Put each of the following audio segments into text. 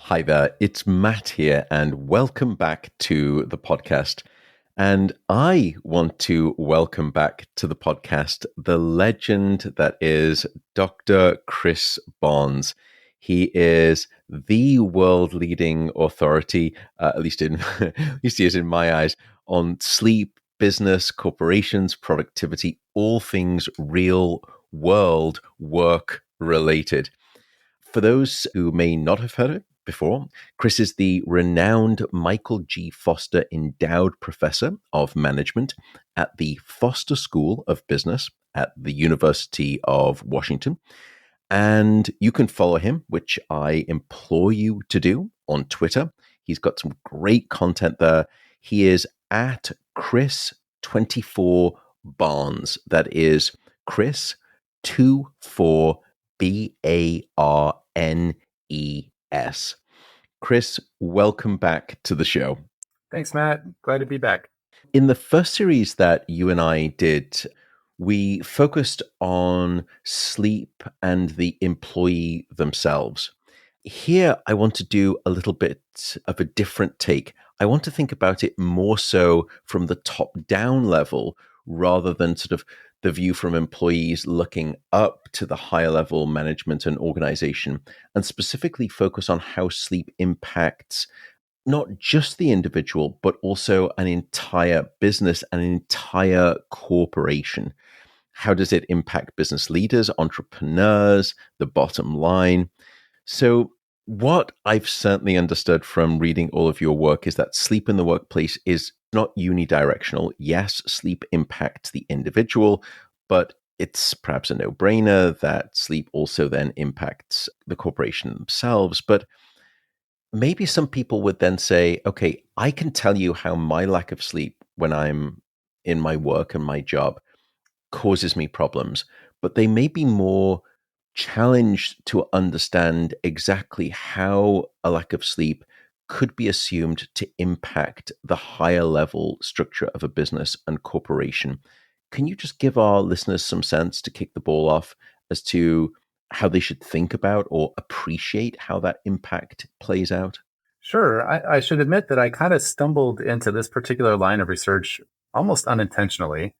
Hi there, it's Matt here, and welcome back to the podcast. And I want to welcome back to the podcast the legend that is Dr. Chris Barnes. He is the world leading authority, at least at least he is in my eyes, on sleep, business, corporations, productivity, all things real world work related. For those who may not have heard it before, Chris is the renowned Michael G. Foster Endowed Professor of Management at the Foster School of Business at the University of Washington. And you can follow him, which I implore you to do, on Twitter. He's got some great content there. He is at Chris24 Barnes. That is Chris 24 Barnes. Chris, welcome back to the show. Thanks, Matt. Glad to be back. In the first series that you and I did, we focused on sleep and the employee themselves. Here, I want to do a little bit of a different take. I want to think about it more so from the top down level rather than sort of the view from employees looking up to the higher level management and organization, and specifically focus on how sleep impacts not just the individual, but also an entire business, an entire corporation. How does it impact business leaders, entrepreneurs, the bottom line? So, what I've certainly understood from reading all of your work is that sleep in the workplace is not unidirectional. Yes, sleep impacts the individual, but it's perhaps a no-brainer that sleep also then impacts the corporation themselves. But maybe some people would then say, okay, I can tell you how my lack of sleep when I'm in my work and my job causes me problems, but they may be more challenged to understand exactly how a lack of sleep could be assumed to impact the higher level structure of a business and corporation. Can you just give our listeners some sense to kick the ball off as to how they should think about or appreciate how that impact plays out? Sure. I should admit that I kind of stumbled into this particular line of research almost unintentionally.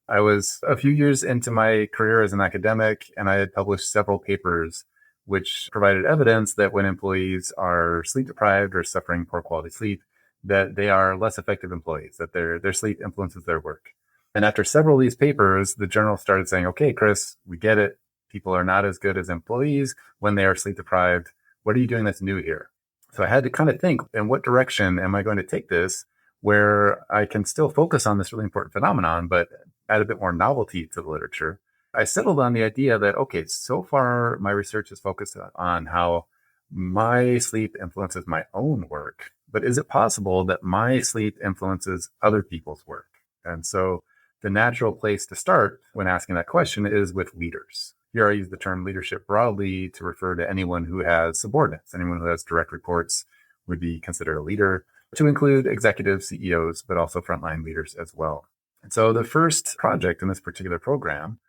I was a few years into my career as an academic, and I had published several papers which provided evidence that when employees are sleep deprived or suffering poor quality sleep, that they are less effective employees, that their sleep influences their work. And after several of these papers, the journal started saying, okay, Chris, we get it. People are not as good as employees when they are sleep deprived. What are you doing that's new here? So I had to kind of think, in what direction am I going to take this where I can still focus on this really important phenomenon, but add a bit more novelty to the literature? I settled on the idea that, okay, so far my research is focused on how my sleep influences my own work, but is it possible that my sleep influences other people's work? And so the natural place to start when asking that question is with leaders. Here I use the term leadership broadly to refer to anyone who has subordinates. Anyone who has direct reports would be considered a leader, to include executives, CEOs, but also frontline leaders as well. And so the first project in this particular program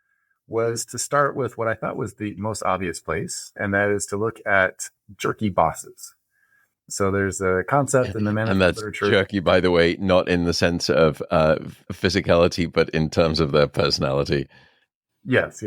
was to start with what I thought was the most obvious place, and that is to look at jerky bosses. So there's a concept in the And management that's literature. jerky, by the way, not in the sense of physicality, but in terms of their personality. Yes.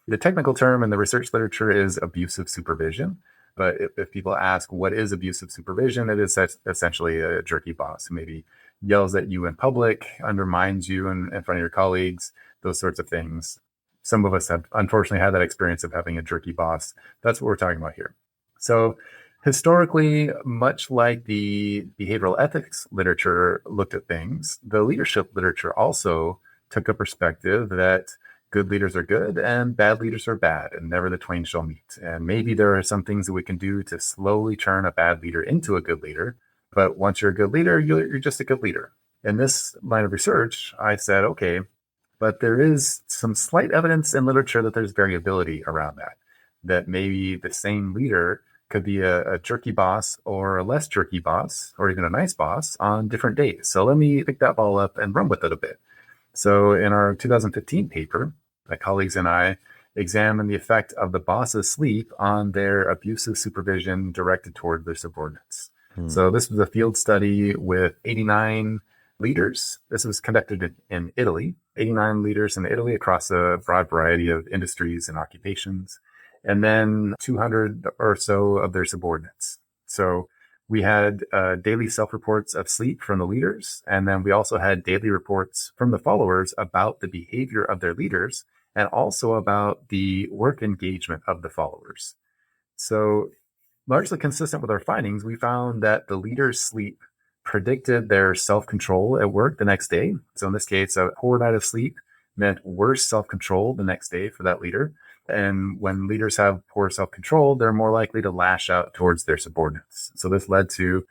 The technical term in the research literature is abusive supervision. But if people ask, what is abusive supervision? It is essentially a jerky boss who maybe yells at you in public, undermines you in front of your colleagues, those sorts of things. Some of us have unfortunately had that experience of having a jerky boss. That's what we're talking about here. So historically, much like the behavioral ethics literature looked at things, the leadership literature also took a perspective that good leaders are good and bad leaders are bad, and never the twain shall meet. And maybe there are some things that we can do to slowly turn a bad leader into a good leader. But once you're a good leader, you're just a good leader. In this line of research, I said, okay, but there is some slight evidence in literature that there's variability around that maybe the same leader could be a jerky boss or a less jerky boss or even a nice boss on different days. So let me pick that ball up and run with it a bit. So in our 2015 paper, my colleagues and I examine the effect of the boss's sleep on their abusive supervision directed toward their subordinates. Hmm. So this was a field study with 89 leaders. This was conducted in Italy, 89 leaders in Italy across a broad variety of industries and occupations, and then 200 or so of their subordinates. So we had daily self-reports of sleep from the leaders, and then we also had daily reports from the followers about the behavior of their leaders and also about the work engagement of the followers. So largely consistent with our findings, we found that the leader's sleep predicted their self-control at work the next day. So in this case, a poor night of sleep meant worse self-control the next day for that leader. And when leaders have poor self-control, they're more likely to lash out towards their subordinates. So this led to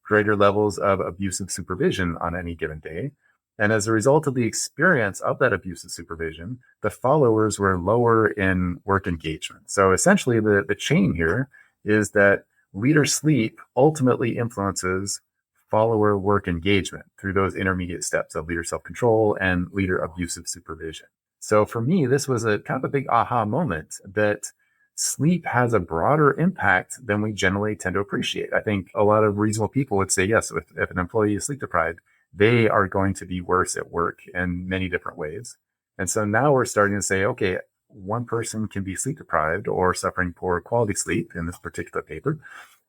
greater levels of abusive supervision on any given day. And as a result of the experience of that abusive supervision, the followers were lower in work engagement. So essentially the chain here is that leader sleep ultimately influences follower work engagement through those intermediate steps of leader self-control and leader abusive supervision. So for me, this was a kind of a big aha moment that sleep has a broader impact than we generally tend to appreciate. I think a lot of reasonable people would say, yes, if an employee is sleep deprived, they are going to be worse at work in many different ways. And so now we're starting to say, okay, one person can be sleep deprived or suffering poor quality sleep in this particular paper.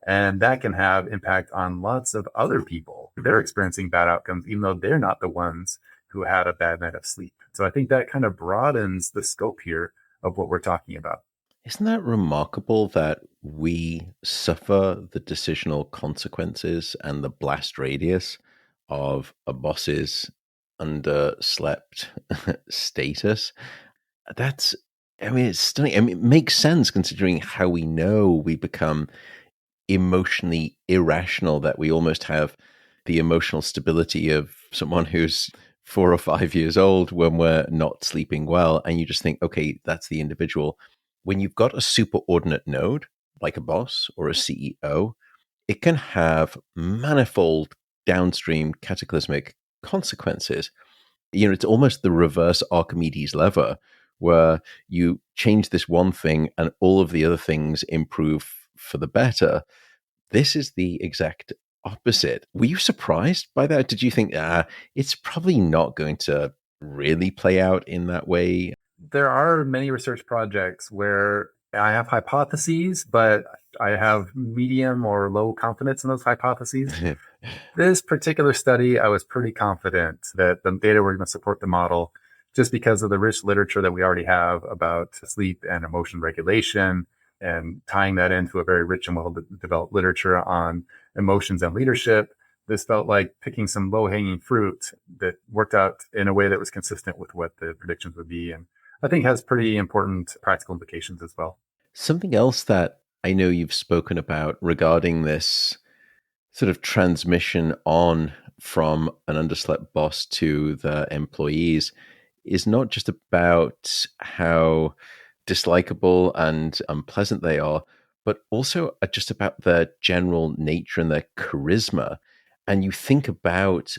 And that can have impact on lots of other people. They're experiencing bad outcomes, even though they're not the ones who had a bad night of sleep. So I think that kind of broadens the scope here of what we're talking about. Isn't that remarkable that we suffer the decisional consequences and the blast radius of a boss's underslept status? That's, I mean, it's stunning. I mean, it makes sense considering how we know we become emotionally irrational, that we almost have the emotional stability of someone who's 4 or 5 years old when we're not sleeping well. And you just think, okay, that's the individual. When you've got a superordinate node, like a boss or a CEO, it can have manifold downstream cataclysmic consequences. You know, it's almost the reverse Archimedes lever, where you change this one thing and all of the other things improve for the better. This is the exact opposite. Were you surprised by that? Did you think, it's probably not going to really play out in that way? There are many research projects where I have hypotheses, but I have medium or low confidence in those hypotheses. This particular study, I was pretty confident that the data were going to support the model just because of the rich literature that we already have about sleep and emotion regulation and tying that into a very rich and well developed literature on emotions and leadership. This felt like picking some low hanging fruit that worked out in a way that was consistent with what the predictions would be. And I think has pretty important practical implications as well. Something else that I know you've spoken about regarding this sort of transmission on from an underslept boss to the employees is not just about how dislikable and unpleasant they are, but also just about their general nature and their charisma. And you think about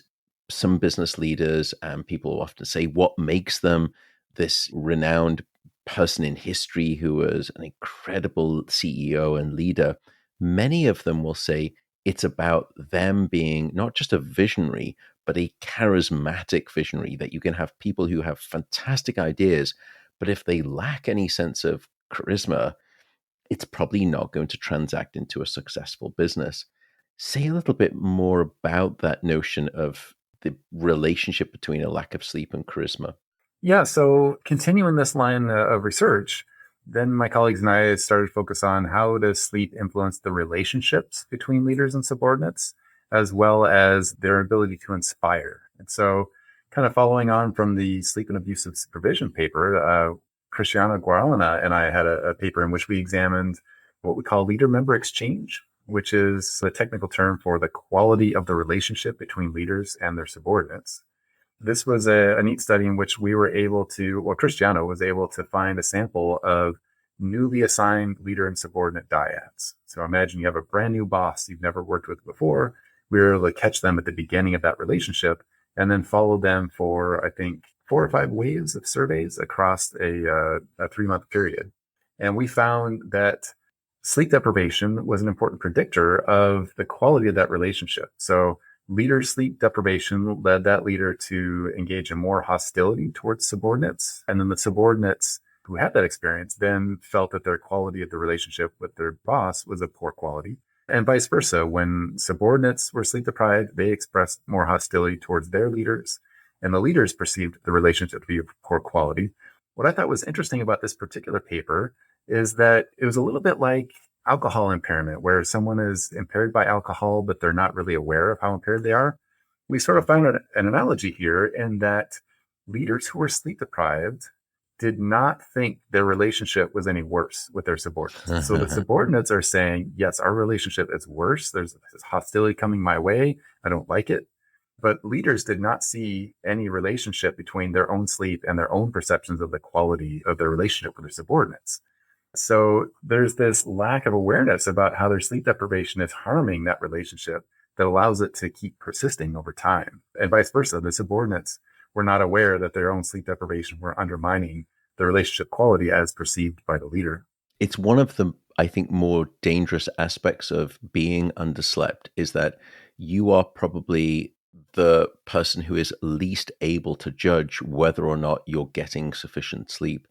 some business leaders, and people often say, what makes them this renowned person in history who was an incredible CEO and leader? Many of them will say it's about them being not just a visionary, but a charismatic visionary, that you can have people who have fantastic ideas, but if they lack any sense of charisma, it's probably not going to transact into a successful business. Say a little bit more about that notion of the relationship between a lack of sleep and charisma. Yeah, so continuing this line of research, then my colleagues and I started to focus on how does sleep influence the relationships between leaders and subordinates, as well as their ability to inspire. And so, kind of following on from the sleep and abusive supervision paper, Cristiano Guaralana and I had a paper in which we examined what we call leader-member exchange, which is the technical term for the quality of the relationship between leaders and their subordinates. This was a neat study in which we were able to, well, Cristiano was able to find a sample of newly assigned leader and subordinate dyads. So imagine you have a brand new boss you've never worked with before. We were able to catch them at the beginning of that relationship and then follow them for, I think, 4 or 5 waves of surveys across a 3-month period. And we found that sleep deprivation was an important predictor of the quality of that relationship. So leader sleep deprivation led that leader to engage in more hostility towards subordinates. And then the subordinates who had that experience then felt that their quality of the relationship with their boss was of poor quality. And vice versa. When subordinates were sleep deprived, they expressed more hostility towards their leaders, and the leaders perceived the relationship to be of poor quality. What I thought was interesting about this particular paper is that it was a little bit like alcohol impairment, where someone is impaired by alcohol, but they're not really aware of how impaired they are. We sort of found an analogy here in that leaders who were sleep deprived did not think their relationship was any worse with their subordinates. So the subordinates are saying, yes, our relationship is worse. There's this hostility coming my way. I don't like it. But leaders did not see any relationship between their own sleep and their own perceptions of the quality of their relationship with their subordinates. So there's this lack of awareness about how their sleep deprivation is harming that relationship that allows it to keep persisting over time. And vice versa, the subordinates were not aware that their own sleep deprivation were undermining the relationship quality as perceived by the leader. It's one of the, I think, more dangerous aspects of being underslept is that you are probably the person who is least able to judge whether or not you're getting sufficient sleep.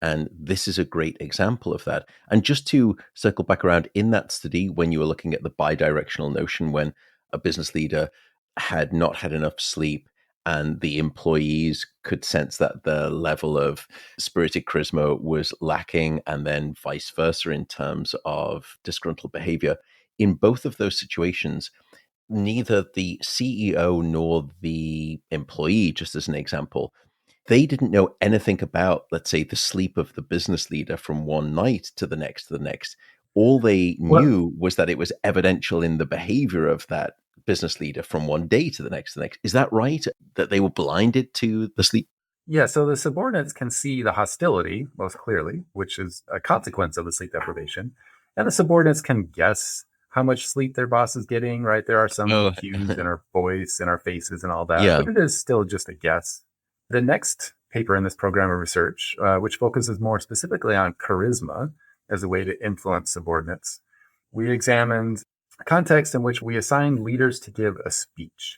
And this is a great example of that. And just to circle back around in that study, when you were looking at the bidirectional notion, when a business leader had not had enough sleep and the employees could sense that the level of spirited charisma was lacking, and then vice versa in terms of disgruntled behavior. In both of those situations, neither the CEO nor the employee, just as an example, they didn't know anything about, let's say, the sleep of the business leader from one night to the next to the next. All they Well, knew was that it was evidential in the behavior of that business leader from one day to the next to the next. Is that right? That they were blinded to the sleep? yeah, so the subordinates can see the hostility most clearly, which is a consequence of the sleep deprivation. And the subordinates can guess how much sleep their boss is getting, right? There are some Oh, cues in our voice, in our faces, and all that, yeah. but it is still just a guess. The next paper in this program of research, which focuses more specifically on charisma as a way to influence subordinates, we examined a context in which we assigned leaders to give a speech.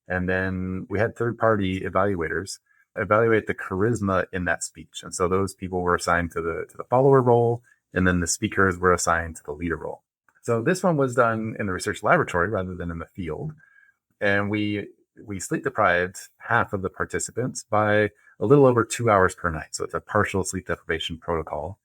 And then we had third-party evaluators evaluate the charisma in that speech. And so those people were assigned to the follower role, and then the speakers were assigned to the leader role. So this one was done in the research laboratory rather than in the field. And we sleep deprived half of the participants by a little over 2 hours per night. So it's a partial sleep deprivation protocol.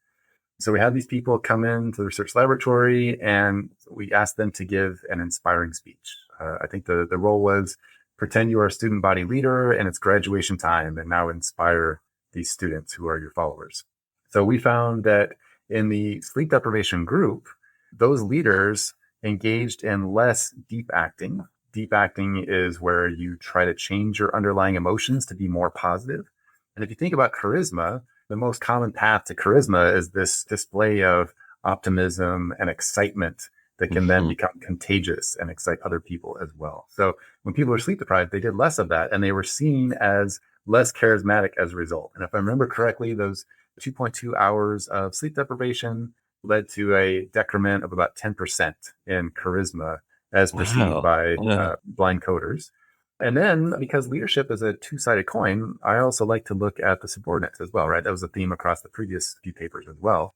So we had these people come into the research laboratory and we asked them to give an inspiring speech. I think the role was pretend you are a student body leader and it's graduation time and now inspire these students who are your followers. So we found that in the sleep deprivation group, those leaders engaged in less deep acting. Deep acting is where you try to change your underlying emotions to be more positive. And if you think about charisma, the most common path to charisma is this display of optimism and excitement that can then Mhm. become contagious and excite other people as well. So when people were sleep deprived, they did less of that and they were seen as less charismatic as a result. And if I remember correctly, those 2.2 hours of sleep deprivation led to a decrement of about 10% in charisma as perceived Wow. by blind coders. And then because leadership is a two-sided coin, I also like to look at the subordinates as well, right? That was a theme across the previous few papers as well.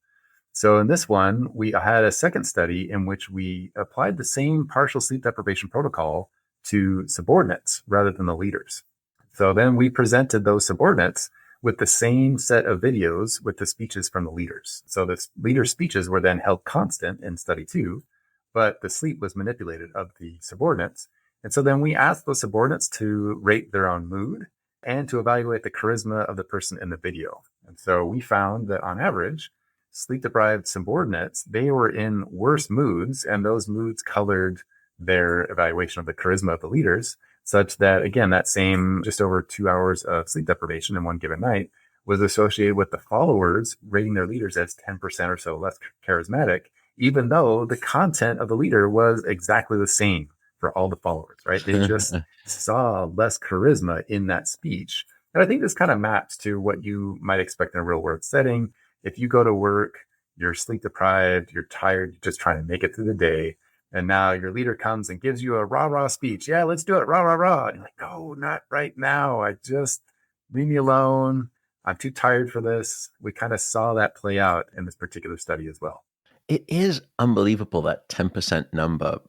So in this one, we had a second study in which we applied the same partial sleep deprivation protocol to subordinates rather than the leaders. So then we presented those subordinates with the same set of videos with the speeches from the leaders. So the leader speeches were then held constant in study 2, but the sleep was manipulated of the subordinates. And so then we asked those subordinates to rate their own mood and to evaluate the charisma of the person in the video. And so we found that on average, sleep deprived subordinates, they were in worse moods, and those moods colored their evaluation of the charisma of the leaders, such that, again, that same just over 2 hours of sleep deprivation in one given night was associated with the followers rating their leaders as 10% or so less charismatic, even though the content of the leader was exactly the same for all the followers, right? They just saw less charisma in that speech. And I think this kind of maps to what you might expect in a real world setting. If you go to work, you're sleep deprived, you're tired, you're just trying to make it through the day. And now your leader comes and gives you a rah rah speech. Yeah, let's do it. Rah rah rah. And you're like, no, not right now. I just leave me alone. I'm too tired for this. We kind of saw that play out in this particular study as well. It is unbelievable that 10% number.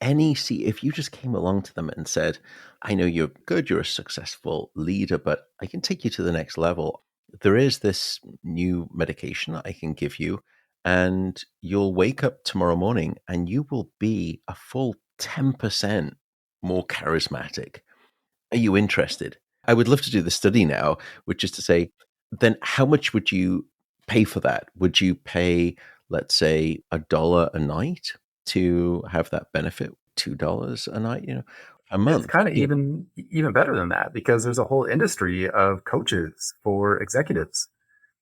If you just came along to them and said, I know you're good, you're a successful leader, but I can take you to the next level. There is this new medication I can give you, and you'll wake up tomorrow morning and you will be a full 10% more charismatic. Are you interested? I would love to do the study now, which is to say, then how much would you pay for that? Would you pay, let's say, $1 a night to have that benefit? $2 a night, a It's month? kind of even better than that because there's a whole industry of coaches for executives.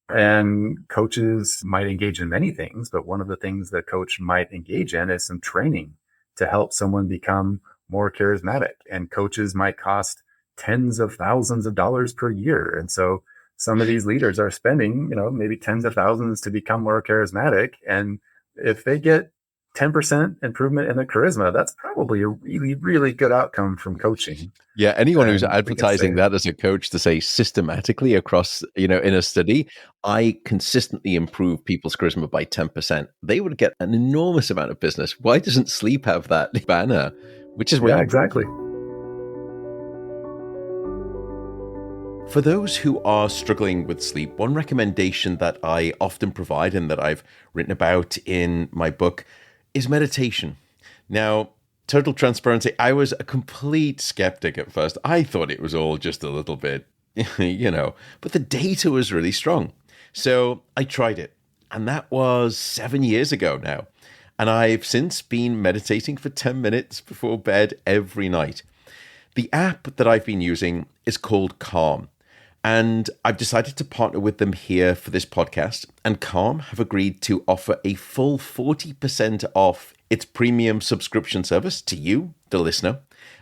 And coaches might engage in many things, but one of the things that coach might engage in is some training to help someone become more charismatic. And coaches might cost tens of thousands of dollars per year. And so some of these leaders are spending, maybe tens of thousands to become more charismatic. And if they get 10% improvement in their charisma, that's probably a really, really good outcome from coaching. Yeah, anyone who's And we can advertising say, that as a coach to say systematically across, in a study, I consistently improve people's charisma by 10%, they would get an enormous amount of business. Why doesn't sleep have that banner? Which is yeah, really exactly. For those who are struggling with sleep, one recommendation that I often provide and that I've written about in my book is meditation. Now, total transparency, I was a complete skeptic at first. I thought it was all just a little bit, but the data was really strong. So I tried it, and that was 7 years ago now. And I've since been meditating for 10 minutes before bed every night. The app that I've been using is called Calm. And I've decided to partner with them here for this podcast. And Calm have agreed to offer a full 40% off its premium subscription service to you, the listener.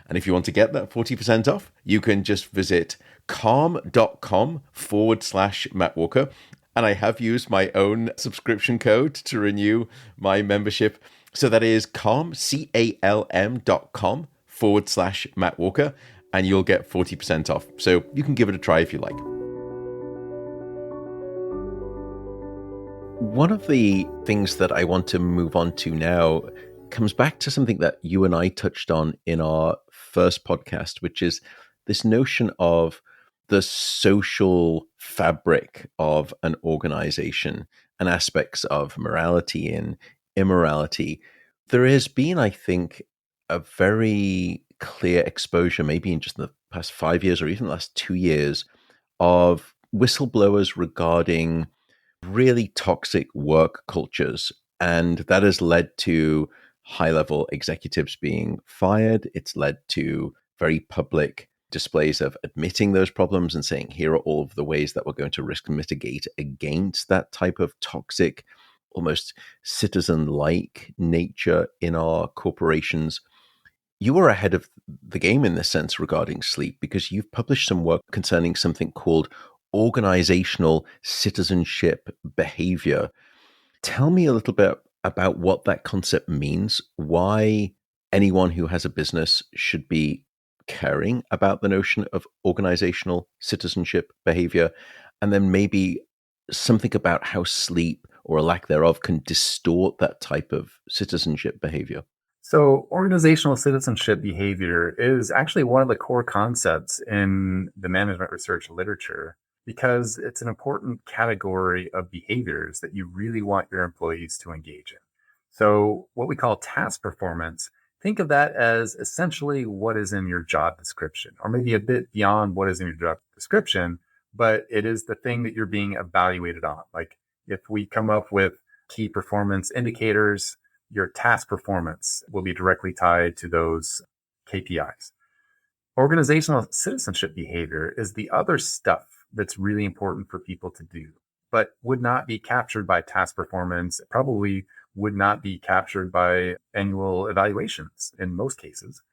And if you want to get that 40% off, you can just visit calm.com/Matt Walker. And I have used my own subscription code to renew my membership. So that is calm.com/Matt Walker, and you'll get 40% off. So you can give it a try if you like. One of the things that I want to move on to now comes back to something that you and I touched on in our first podcast, which is this notion of the social fabric of an organization and aspects of morality and immorality. There has been, I think, a very clear exposure, maybe in just the past 5 years or even the last 2 years, of whistleblowers regarding really toxic work cultures. And that has led to high level executives being fired. It's led to very public displays of admitting those problems and saying, here are all of the ways that we're going to risk mitigate against that type of toxic, almost citizen like nature in our corporations. You are ahead of the game in this sense regarding sleep because you've published some work concerning something called organizational citizenship behavior. Tell me a little bit about what that concept means, why anyone who has a business should be caring about the notion of organizational citizenship behavior, and then maybe something about how sleep or a lack thereof can distort that type of citizenship behavior. So, organizational citizenship behavior is actually one of the core concepts in the management research literature because it's an important category of behaviors that you really want your employees to engage in. So, what we call task performance, think of that as essentially what is in your job description, or maybe a bit beyond what is in your job description, but it is the thing that you're being evaluated on. Like if we come up with key performance indicators, your task performance will be directly tied to those KPIs. Organizational citizenship behavior is the other stuff that's really important for people to do, but would not be captured by task performance, probably would not be captured by annual evaluations in most cases.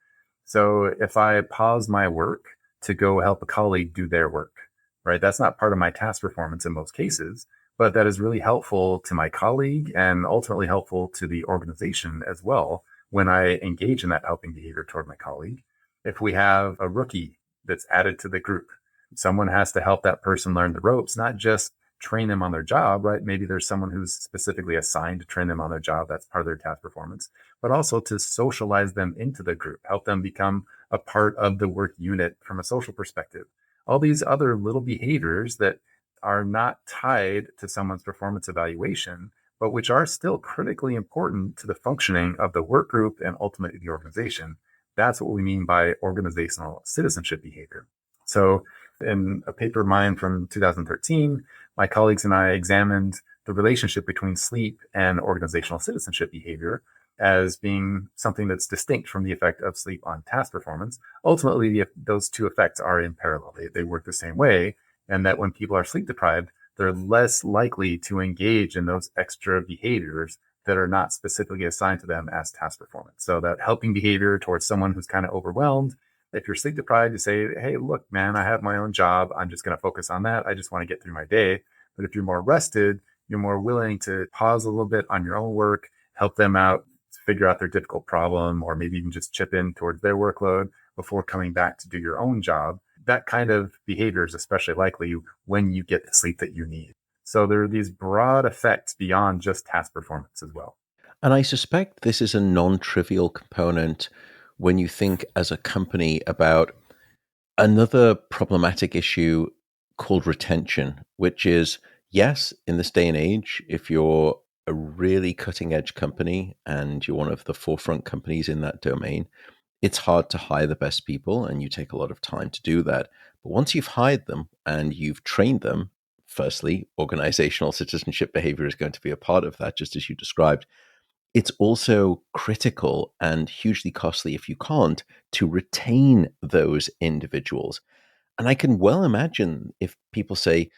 So if I pause my work to go help a colleague do their work, right? That's not part of my task performance in most cases, but that is really helpful to my colleague and ultimately helpful to the organization as well when I engage in that helping behavior toward my colleague. If we have a rookie that's added to the group, someone has to help that person learn the ropes, not just train them on their job, right? Maybe there's someone who's specifically assigned to train them on their job. That's part of their task performance, but also to socialize them into the group, help them become a part of the work unit from a social perspective. All these other little behaviors that are not tied to someone's performance evaluation, but which are still critically important to the functioning of the work group and ultimately the organization. That's what we mean by organizational citizenship behavior. So in a paper of mine from 2013, my colleagues and I examined the relationship between sleep and organizational citizenship behavior as being something that's distinct from the effect of sleep on task performance. Ultimately, those two effects are in parallel. They work the same way. And that when people are sleep deprived, they're less likely to engage in those extra behaviors that are not specifically assigned to them as task performance. So that helping behavior towards someone who's kind of overwhelmed. If you're sleep deprived, you say, hey, look, man, I have my own job. I'm just going to focus on that. I just want to get through my day. But if you're more rested, you're more willing to pause a little bit on your own work, help them out, figure out their difficult problem, or maybe even just chip in towards their workload before coming back to do your own job. That kind of behavior is especially likely when you get the sleep that you need. So there are these broad effects beyond just task performance as well. And I suspect this is a non trivial component when you think as a company about another problematic issue called retention, which is yes, in this day and age, if you're a really cutting edge company and you're one of the forefront companies in that domain, it's hard to hire the best people and you take a lot of time to do that. But once you've hired them and you've trained them, firstly, organizational citizenship behavior is going to be a part of that, just as you described. It's also critical and hugely costly if you can't to retain those individuals. And I can well imagine if people say,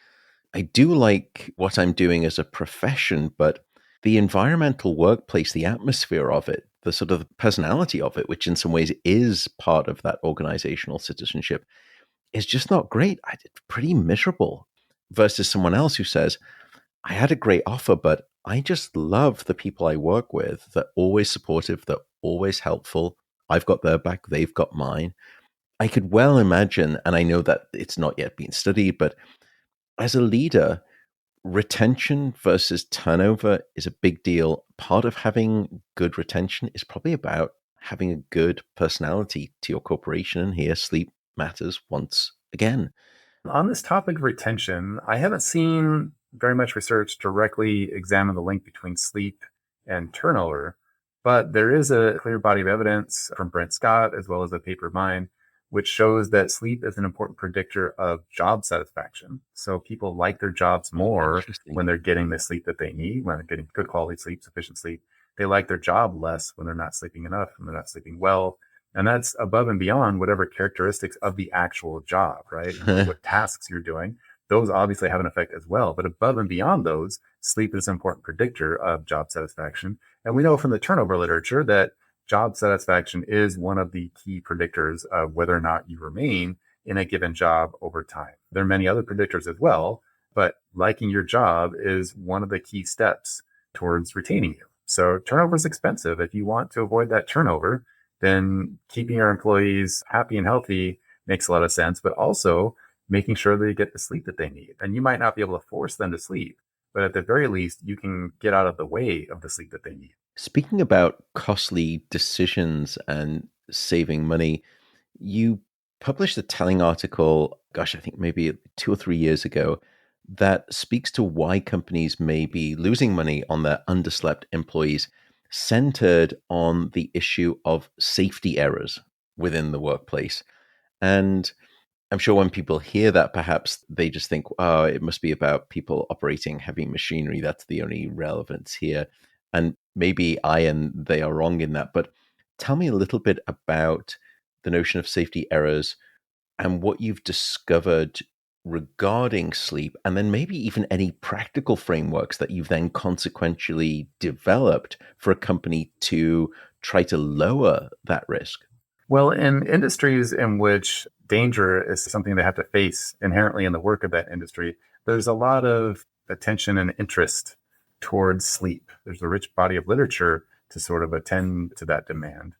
I do like what I'm doing as a profession, but the environmental workplace, the atmosphere of it, the sort of personality of it, which in some ways is part of that organizational citizenship, is just not great. It's pretty miserable versus someone else who says, I had a great offer, but I just love the people I work with. They're always supportive, they're always helpful. I've got their back, they've got mine. I could well imagine, and I know that it's not yet been studied, but as a leader, retention versus turnover is a big deal. Part of having good retention is probably about having a good personality to your corporation. And here, sleep matters once again. On this topic of retention, I haven't seen very much research directly examine the link between sleep and turnover, but there is a clear body of evidence from Brent Scott, as well as a paper of mine, which shows that sleep is an important predictor of job satisfaction. So people like their jobs more Interesting. when they're getting the sleep that they need, when they're getting good quality sleep, sufficient sleep. They like their job less when they're not sleeping enough, when they're not sleeping well. And that's above and beyond whatever characteristics of the actual job, right? What tasks you're doing. Those obviously have an effect as well. But above and beyond those, sleep is an important predictor of job satisfaction. And we know from the turnover literature that job satisfaction is one of the key predictors of whether or not you remain in a given job over time. There are many other predictors as well, but liking your job is one of the key steps towards retaining you. So turnover is expensive. If you want to avoid that turnover, then keeping your employees happy and healthy makes a lot of sense, but also making sure they get the sleep that they need. And you might not be able to force them to sleep, but at the very least, you can get out of the way of the sleep that they need. Speaking about costly decisions and saving money, you published a telling article, gosh, I think maybe 2 or 3 years ago, that speaks to why companies may be losing money on their underslept employees, centered on the issue of safety errors within the workplace. And I'm sure when people hear that, perhaps they just think, oh, it must be about people operating heavy machinery. That's the only relevance here. And maybe I and they are wrong in that. But tell me a little bit about the notion of safety errors and what you've discovered regarding sleep, and then maybe even any practical frameworks that you've then consequentially developed for a company to try to lower that risk. Well, in industries in which danger is something they have to face inherently in the work of that industry, there's a lot of attention and interest towards sleep. There's a rich body of literature to sort of attend to that demand.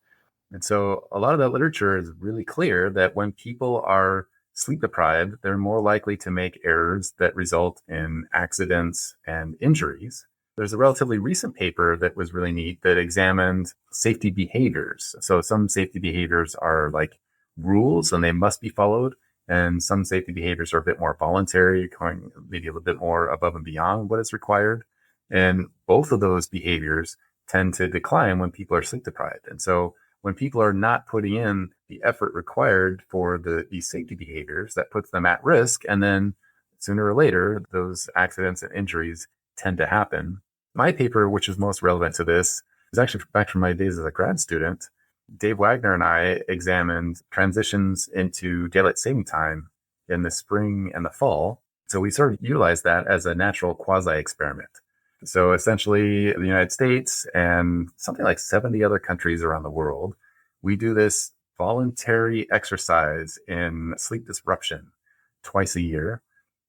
And so a lot of that literature is really clear that when people are sleep deprived, they're more likely to make errors that result in accidents and injuries. There's a relatively recent paper that was really neat that examined safety behaviors. So some safety behaviors are like rules and they must be followed. And some safety behaviors are a bit more voluntary, going maybe a little bit more above and beyond what is required. And both of those behaviors tend to decline when people are sleep deprived. And so when people are not putting in the effort required for these safety behaviors, that puts them at risk. And then sooner or later, those accidents and injuries tend to happen. My paper, which is most relevant to this, is actually back from my days as a grad student. Dave Wagner and I examined transitions into daylight saving time in the spring and the fall. So we sort of utilized that as a natural quasi experiment. So essentially, the United States and something like 70 other countries around the world, we do this voluntary exercise in sleep disruption twice a year,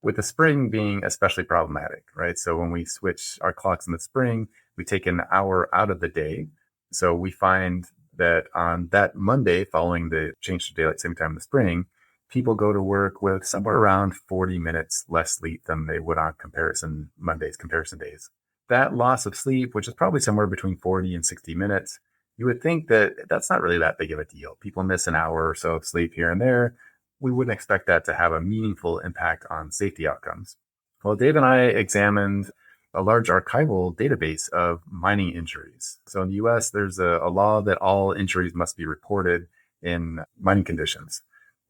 with the spring being especially problematic, right? So when we switch our clocks in the spring, we take an hour out of the day. So we find that on that Monday following the change to daylight saving time in the spring, people go to work with somewhere around 40 minutes less sleep than they would on comparison days. That loss of sleep, which is probably somewhere between 40 and 60 minutes, you would think that that's not really that big of a deal. People miss an hour or so of sleep here and there. We wouldn't expect that to have a meaningful impact on safety outcomes. Well, Dave and I examined a large archival database of mining injuries. So in the US, there's a law that all injuries must be reported in mining conditions.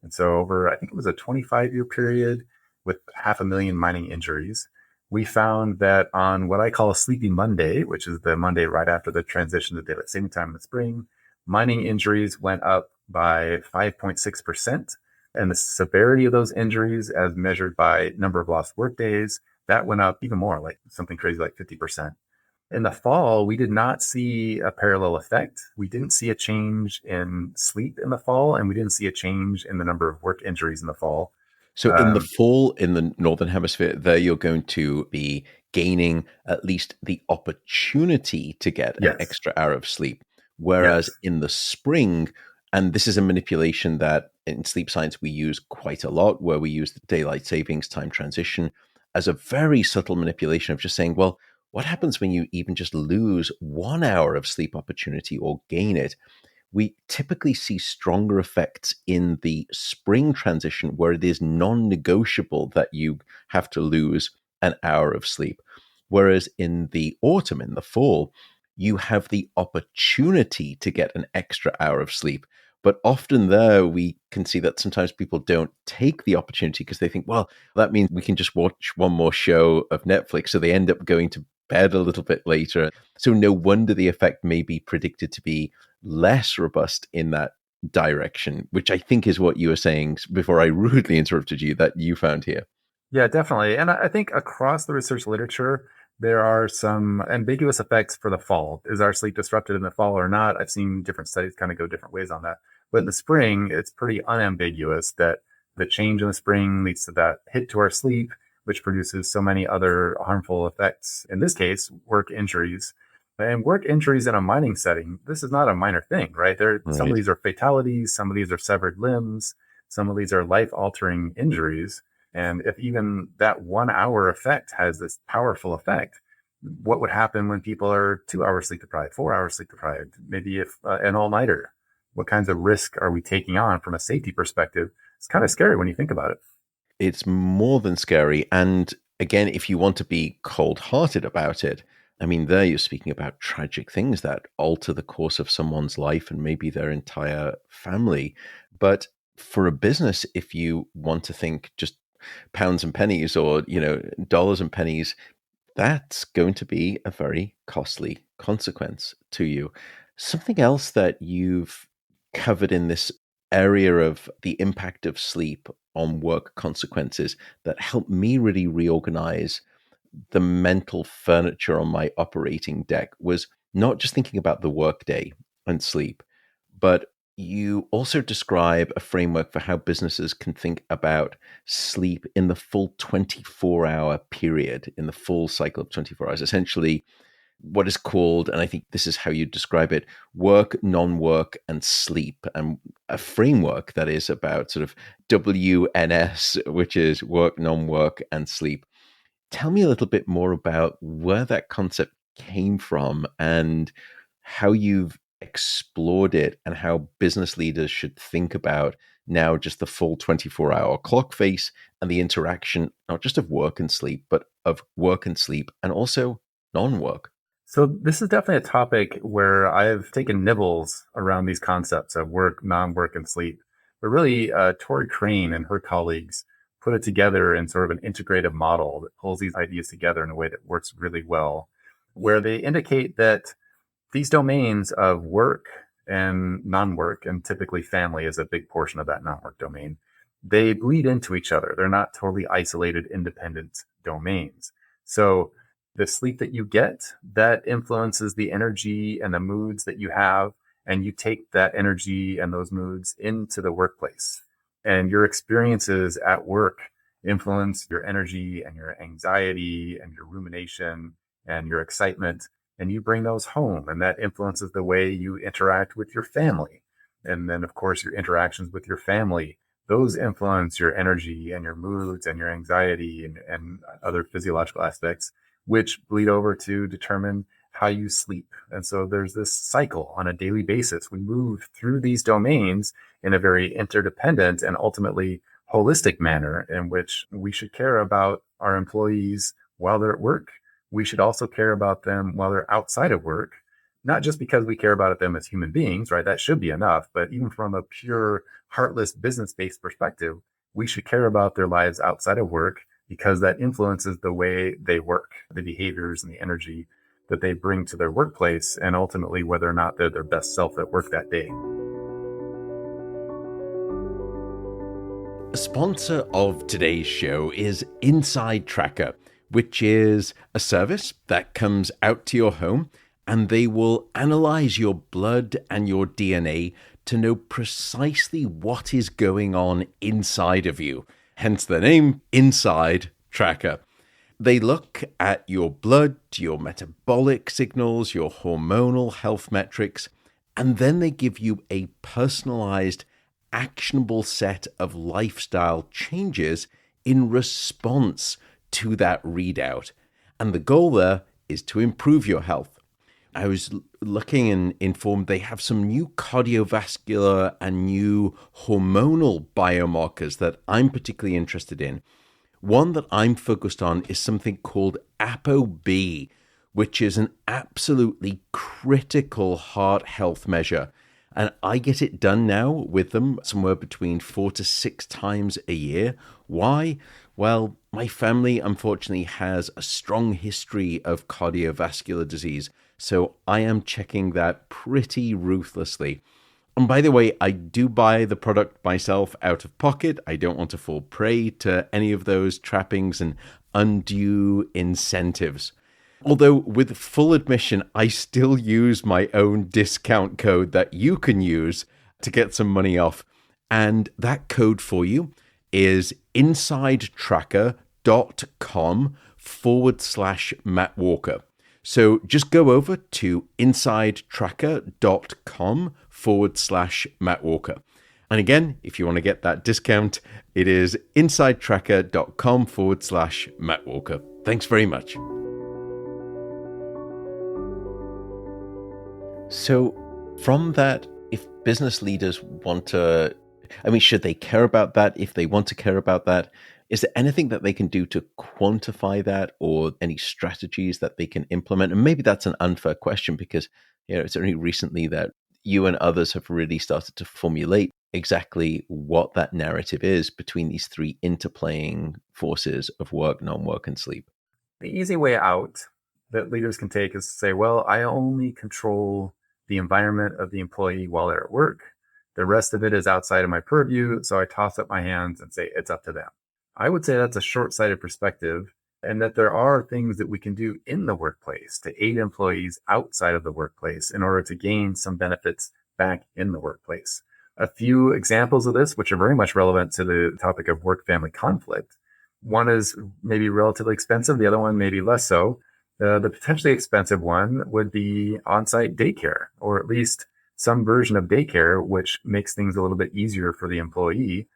And so over, I think it was a 25-year period with 500,000 mining injuries, we found that on what I call a sleepy Monday, which is the Monday right after the transition to daylight saving time in the spring, mining injuries went up by 5.6%. And the severity of those injuries as measured by number of lost work days, that went up even more, like something crazy like 50%. In the fall, we did not see a parallel effect. We didn't see a change in sleep in the fall, and we didn't see a change in the number of work injuries in the fall. So in the fall, in the Northern Hemisphere, there you're going to be gaining at least the opportunity to get an Yes. extra hour of sleep. Whereas Yes. in the spring, and this is a manipulation that in sleep science we use quite a lot, where we use the daylight savings time transition as a very subtle manipulation of just saying, well, what happens when you even just lose 1 hour of sleep opportunity or gain it? We typically see stronger effects in the spring transition where it is non-negotiable that you have to lose an hour of sleep. Whereas in the autumn, in the fall, you have the opportunity to get an extra hour of sleep. But often there, we can see that sometimes people don't take the opportunity because they think, well, that means we can just watch one more show of Netflix. So they end up going to bed a little bit later. So no wonder the effect may be predicted to be less robust in that direction, which I think is what you were saying before I rudely interrupted you that you found here. Yeah, definitely. And I think across the research literature, there are some ambiguous effects for the fall. Is our sleep disrupted in the fall or not? I've seen different studies kind of go different ways on that. But in the spring, it's pretty unambiguous that the change in the spring leads to that hit to our sleep, which produces so many other harmful effects. In this case, work injuries. And work injuries in a mining setting, this is not a minor thing, right? Some of Right. these are fatalities, some of these are severed limbs, some of these are life-altering injuries. And if even that 1 hour effect has this powerful effect, what would happen when people are 2 hours sleep deprived, 4 hours sleep deprived, maybe if an all nighter? What kinds of risk are we taking on from a safety perspective? It's kind of scary when you think about it. It's more than scary. And again, if you want to be cold hearted about it, I mean, there you're speaking about tragic things that alter the course of someone's life and maybe their entire family. But for a business, if you want to think just pounds and pennies or, dollars and pennies, that's going to be a very costly consequence to you. Something else that you've covered in this area of the impact of sleep on work consequences that helped me really reorganize the mental furniture on my operating deck was not just thinking about the workday and sleep, but You also describe a framework for how businesses can think about sleep in the full 24-hour period, in the full cycle of 24 hours. Essentially, what is called, and I think this is how you describe it, work, non work, and sleep, and a framework that is about sort of WNS, which is work, non work, and sleep. Tell me a little bit more about where that concept came from and how you've explored it and how business leaders should think about now just the full 24-hour clock face and the interaction, not just of work and sleep, but of work and sleep and also non work. So this is definitely a topic where I've taken nibbles around these concepts of work, non-work, and sleep. But really, Tori Crane and her colleagues put it together in sort of an integrative model that pulls these ideas together in a way that works really well, where they indicate that these domains of work and non-work, and typically family is a big portion of that non-work domain, they bleed into each other. They're not totally isolated, independent domains. So the sleep that you get, that influences the energy and the moods that you have, and you take that energy and those moods into the workplace. And your experiences at work influence your energy and your anxiety and your rumination and your excitement, and you bring those home, and that influences the way you interact with your family. And then, of course, your interactions with your family, those influence your energy and your moods and your anxiety and other physiological aspects, which bleed over to determine how you sleep. And so there's this cycle on a daily basis. We move through these domains in a very interdependent and ultimately holistic manner in which we should care about our employees while they're at work. We should also care about them while they're outside of work, not just because we care about them as human beings, right? That should be enough. But even from a pure, heartless, business based perspective, we should care about their lives outside of work because that influences the way they work, the behaviors and the energy that they bring to their workplace, and ultimately whether or not they're their best self at work that day. A sponsor of today's show is Inside Tracker, which is a service that comes out to your home and they will analyze your blood and your DNA to know precisely what is going on inside of you. Hence the name Inside Tracker. They look at your blood, your metabolic signals, your hormonal health metrics, and then they give you a personalized, actionable set of lifestyle changes in response to that readout. And the goal there is to improve your health. I was looking and informed they have some new cardiovascular and new hormonal biomarkers that I'm particularly interested in. One that I'm focused on is something called ApoB, which is an absolutely critical heart health measure. And I get it done now with them somewhere between 4 to 6 times a year. Why? Well, my family unfortunately has a strong history of cardiovascular disease, so I am checking that pretty ruthlessly. And by the way, I do buy the product myself out of pocket. I don't want to fall prey to any of those trappings and undue incentives. Although, with full admission, I still use my own discount code that you can use to get some money off. And that code for you is insidetracker.com/Matt Walker. So just go over to insidetracker.com/Matt Walker. And again, if you want to get that discount, it is insidetracker.com/Matt Walker. Thanks very much. So, from that, if business leaders want to, I mean, should they care about that? If they want to care about that, is there anything that they can do to quantify that or any strategies that they can implement? And maybe that's an unfair question because, it's only recently that you and others have really started to formulate exactly what that narrative is between these three interplaying forces of work, non-work, and sleep. The easy way out that leaders can take is to say, well, I only control the environment of the employee while they're at work. The rest of it is outside of my purview. So I toss up my hands and say, it's up to them. I would say that's a short-sighted perspective, and that there are things that we can do in the workplace to aid employees outside of the workplace in order to gain some benefits back in the workplace. A few examples of this, which are very much relevant to the topic of work family conflict. One is maybe relatively expensive, the other one maybe less so. The potentially expensive one would be on-site daycare, or at least some version of daycare, which makes things a little bit easier for the employee.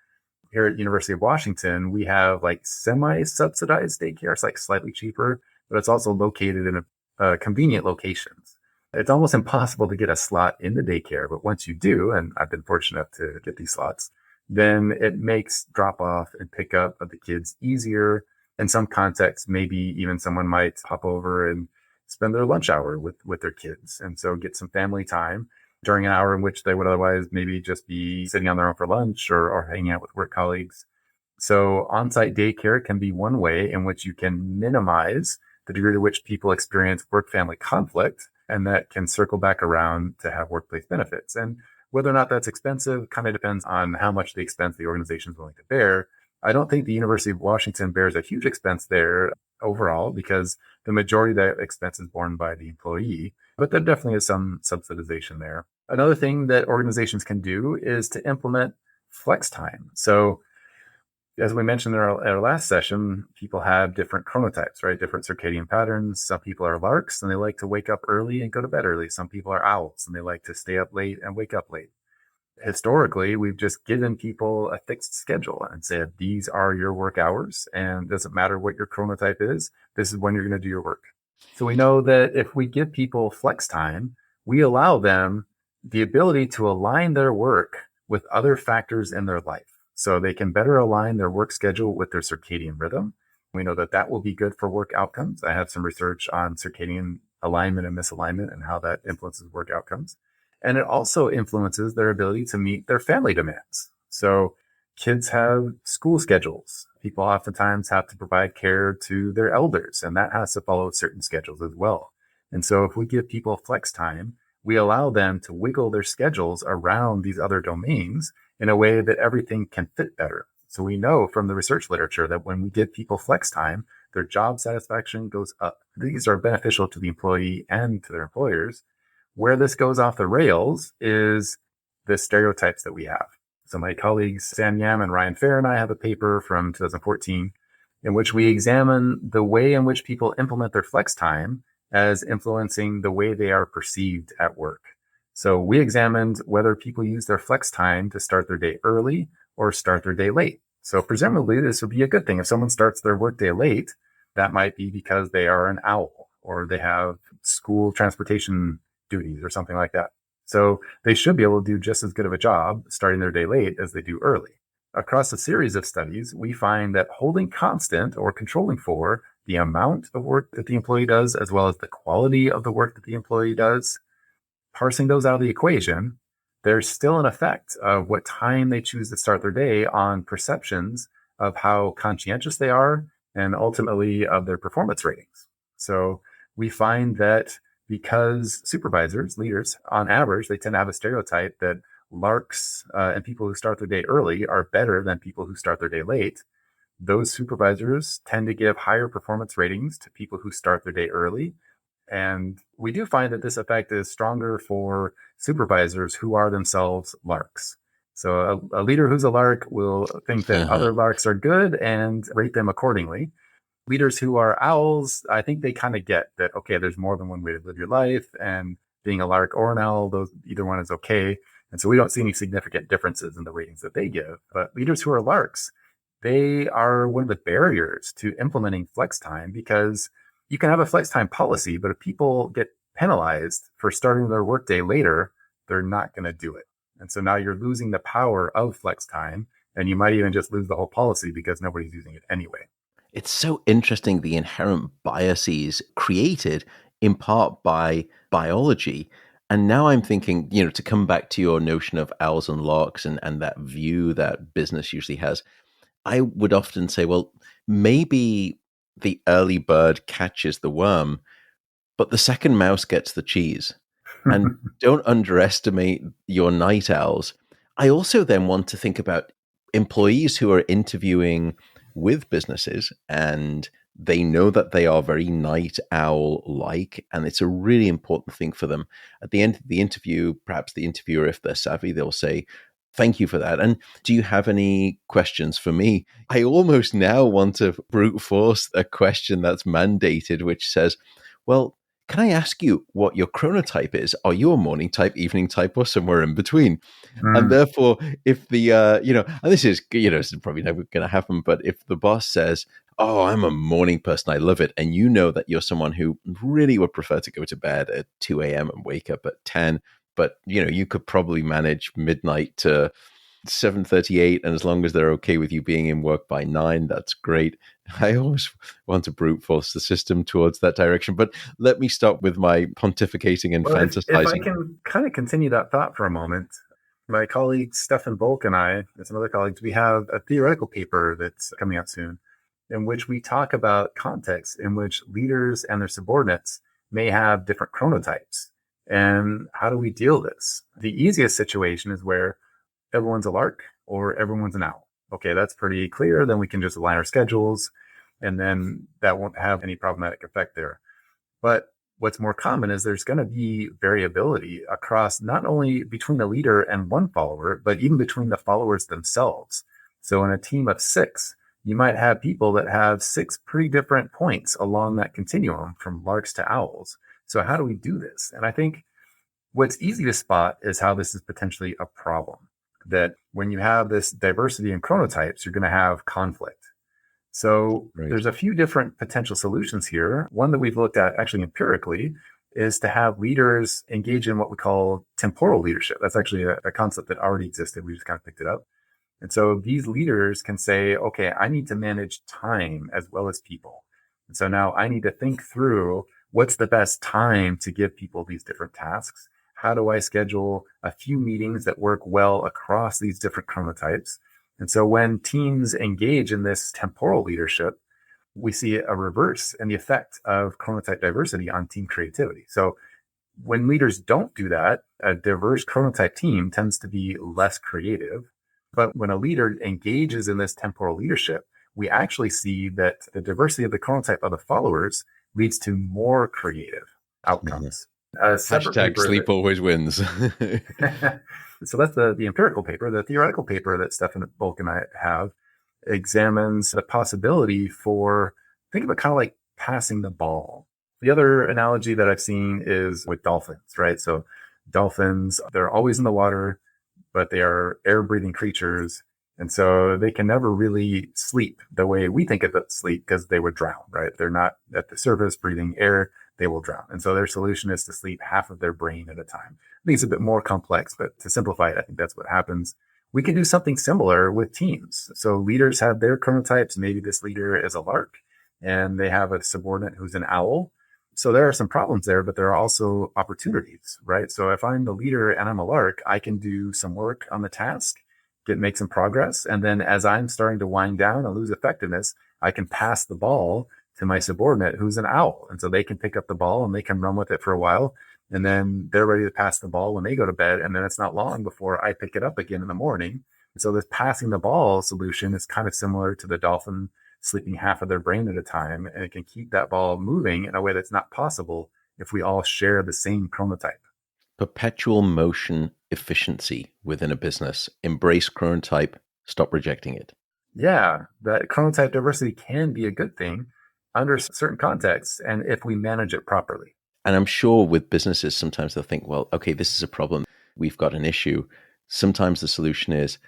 Here at University of Washington, we have like semi-subsidized daycare. It's like slightly cheaper, but it's also located in convenient locations. It's almost impossible to get a slot in the daycare, but once you do, and I've been fortunate to get these slots, then it makes drop off and pick up of the kids easier. In some contexts, maybe even someone might hop over and spend their lunch hour with their kids. And so get some family time during an hour in which they would otherwise maybe just be sitting on their own for lunch or hanging out with work colleagues. So on-site daycare can be one way in which you can minimize the degree to which people experience work-family conflict, and that can circle back around to have workplace benefits. And whether or not that's expensive kind of depends on how much the expense the organization is willing to bear. I don't think the University of Washington bears a huge expense there overall because the majority of that expense is borne by the employee, but there definitely is some subsidization there. Another thing that organizations can do is to implement flex time. So as we mentioned in our last session, people have different chronotypes, right? Different circadian patterns. Some people are larks and they like to wake up early and go to bed early. Some people are owls and they like to stay up late and wake up late. Historically, we've just given people a fixed schedule and said, these are your work hours and it doesn't matter what your chronotype is. This is when you're going to do your work. So we know that if we give people flex time, we allow them the ability to align their work with other factors in their life. So they can better align their work schedule with their circadian rhythm. We know that that will be good for work outcomes. I have some research on circadian alignment and misalignment and how that influences work outcomes. And it also influences their ability to meet their family demands. So kids have school schedules. People oftentimes have to provide care to their elders, and that has to follow certain schedules as well. And so if we give people flex time, we allow them to wiggle their schedules around these other domains in a way that everything can fit better. So we know from the research literature that when we give people flex time, their job satisfaction goes up. These are beneficial to the employee and to their employers. Where this goes off the rails is the stereotypes that we have. So my colleagues, Sam Yam and Ryan Fair and I have a paper from 2014 in which we examine the way in which people implement their flex time as influencing the way they are perceived at work. So we examined whether people use their flex time to start their day early or start their day late. So presumably this would be a good thing. If someone starts their workday late, that might be because they are an owl or they have school transportation duties or something like that. So they should be able to do just as good of a job starting their day late as they do early. Across a series of studies, we find that holding constant or controlling for the amount of work that the employee does, as well as the quality of the work that the employee does, parsing those out of the equation, there's still an effect of what time they choose to start their day on perceptions of how conscientious they are and ultimately of their performance ratings. So we find that because supervisors, leaders, on average, they tend to have a stereotype that larks and people who start their day early are better than people who start their day late. Those supervisors tend to give higher performance ratings to people who start their day early. And we do find that this effect is stronger for supervisors who are themselves larks. So a leader who's a lark will think that other larks are good and rate them accordingly. Leaders who are owls, I think they kind of get that, okay, there's more than one way to live your life, and being a lark or an owl, either one is okay. And so we don't see any significant differences in the ratings that they give. But leaders who are larks, they are one of the barriers to implementing flex time, because you can have a flex time policy, but if people get penalized for starting their workday later, they're not going to do it. And so now you're losing the power of flex time, and you might even just lose the whole policy because nobody's using it anyway. It's so interesting, the inherent biases created in part by biology. And now I'm thinking, to come back to your notion of owls and larks and that view that business usually has, I would often say, well, maybe the early bird catches the worm, but the second mouse gets the cheese. And don't underestimate your night owls. I also then want to think about employees who are interviewing with businesses and They know that they are very night owl like, and it's a really important thing for them. At the end of the interview, perhaps the interviewer, if they're savvy, they'll say, "Thank you for that. And do you have any questions for me?" I almost now want to brute force a question that's mandated, which says, "Well, can I ask you what your chronotype is? Are you a morning type, evening type, or somewhere in between?" And Mm. therefore, if the and this is this is probably never going to happen, but if the boss says, "Oh, I'm a morning person, I love it," and you know that you're someone who really would prefer to go to bed at 2 a.m. and wake up at 10, but you could probably manage midnight to 7:38, and as long as they're okay with you being in work by 9, that's great. I always want to brute force the system towards that direction, but let me stop with my pontificating and Well, if I fantasizing. can kind of continue that thought for a moment, my colleague Stefan Bulk and I, and some other colleagues, we have a theoretical paper that's coming out soon in which we talk about contexts in which leaders and their subordinates may have different chronotypes. And how do we deal with this? The easiest situation is where everyone's a lark or everyone's an owl. Okay, that's pretty clear. Then we can just align our schedules and then that won't have any problematic effect there. But what's more common is there's going to be variability across not only between the leader and one follower, but even between the followers themselves. So in a team of six, you might have people that have six pretty different points along that continuum from larks to owls. So how do we do this? And I think what's easy to spot is how this is potentially a problem. That when you have this diversity in chronotypes, you're going to have conflict. So Right. there's a few different potential solutions here. One that we've looked at actually empirically is to have leaders engage in what we call temporal leadership. That's actually a concept that already existed. We just kind of picked it up. And so these leaders can say, okay, I need to manage time as well as people. And so now I need to think through what's the best time to give people these different tasks. How do I schedule a few meetings that work well across these different chronotypes? And so when teams engage in this temporal leadership, we see a reverse in the effect of chronotype diversity on team creativity. So when leaders don't do that, a diverse chronotype team tends to be less creative. But when a leader engages in this temporal leadership, we actually see that the diversity of the chronotype of the followers leads to more creative Mhm. outcomes. A separate Hashtag paper sleep always wins. that so that's the empirical paper. The theoretical paper that Stefan Bulk and I have examines the possibility for, think of it kind of like passing the ball. The other analogy that I've seen is with dolphins, right? So dolphins, they're always in the water, but they are air breathing creatures. And so they can never really sleep the way we think of it sleep because they would drown, right? They're not at the surface breathing air, they will drown. And so their solution is to sleep half of their brain at a time. I think it's a bit more complex, but to simplify it, I think that's what happens. We can do something similar with teams. So leaders have their chronotypes. Maybe this leader is a lark and they have a subordinate who's an owl. So there are some problems there, but there are also opportunities, right? So if I'm the leader and I'm a lark, I can do some work on the task, make some progress. And then as I'm starting to wind down and lose effectiveness, I can pass the ball to my subordinate who's an owl. And so they can pick up the ball and they can run with it for a while. And then they're ready to pass the ball when they go to bed. And then it's not long before I pick it up again in the morning. And so this passing the ball solution is kind of similar to the dolphin sleeping half of their brain at a time. And it can keep that ball moving in a way that's not possible if we all share the same chronotype. Perpetual motion efficiency within a business. Embrace chronotype, stop rejecting it. Yeah, that chronotype diversity can be a good thing under certain contexts and if we manage it properly. And I'm sure with businesses, sometimes they'll think, well, okay, this is a problem. We've got an issue. Sometimes the solution is,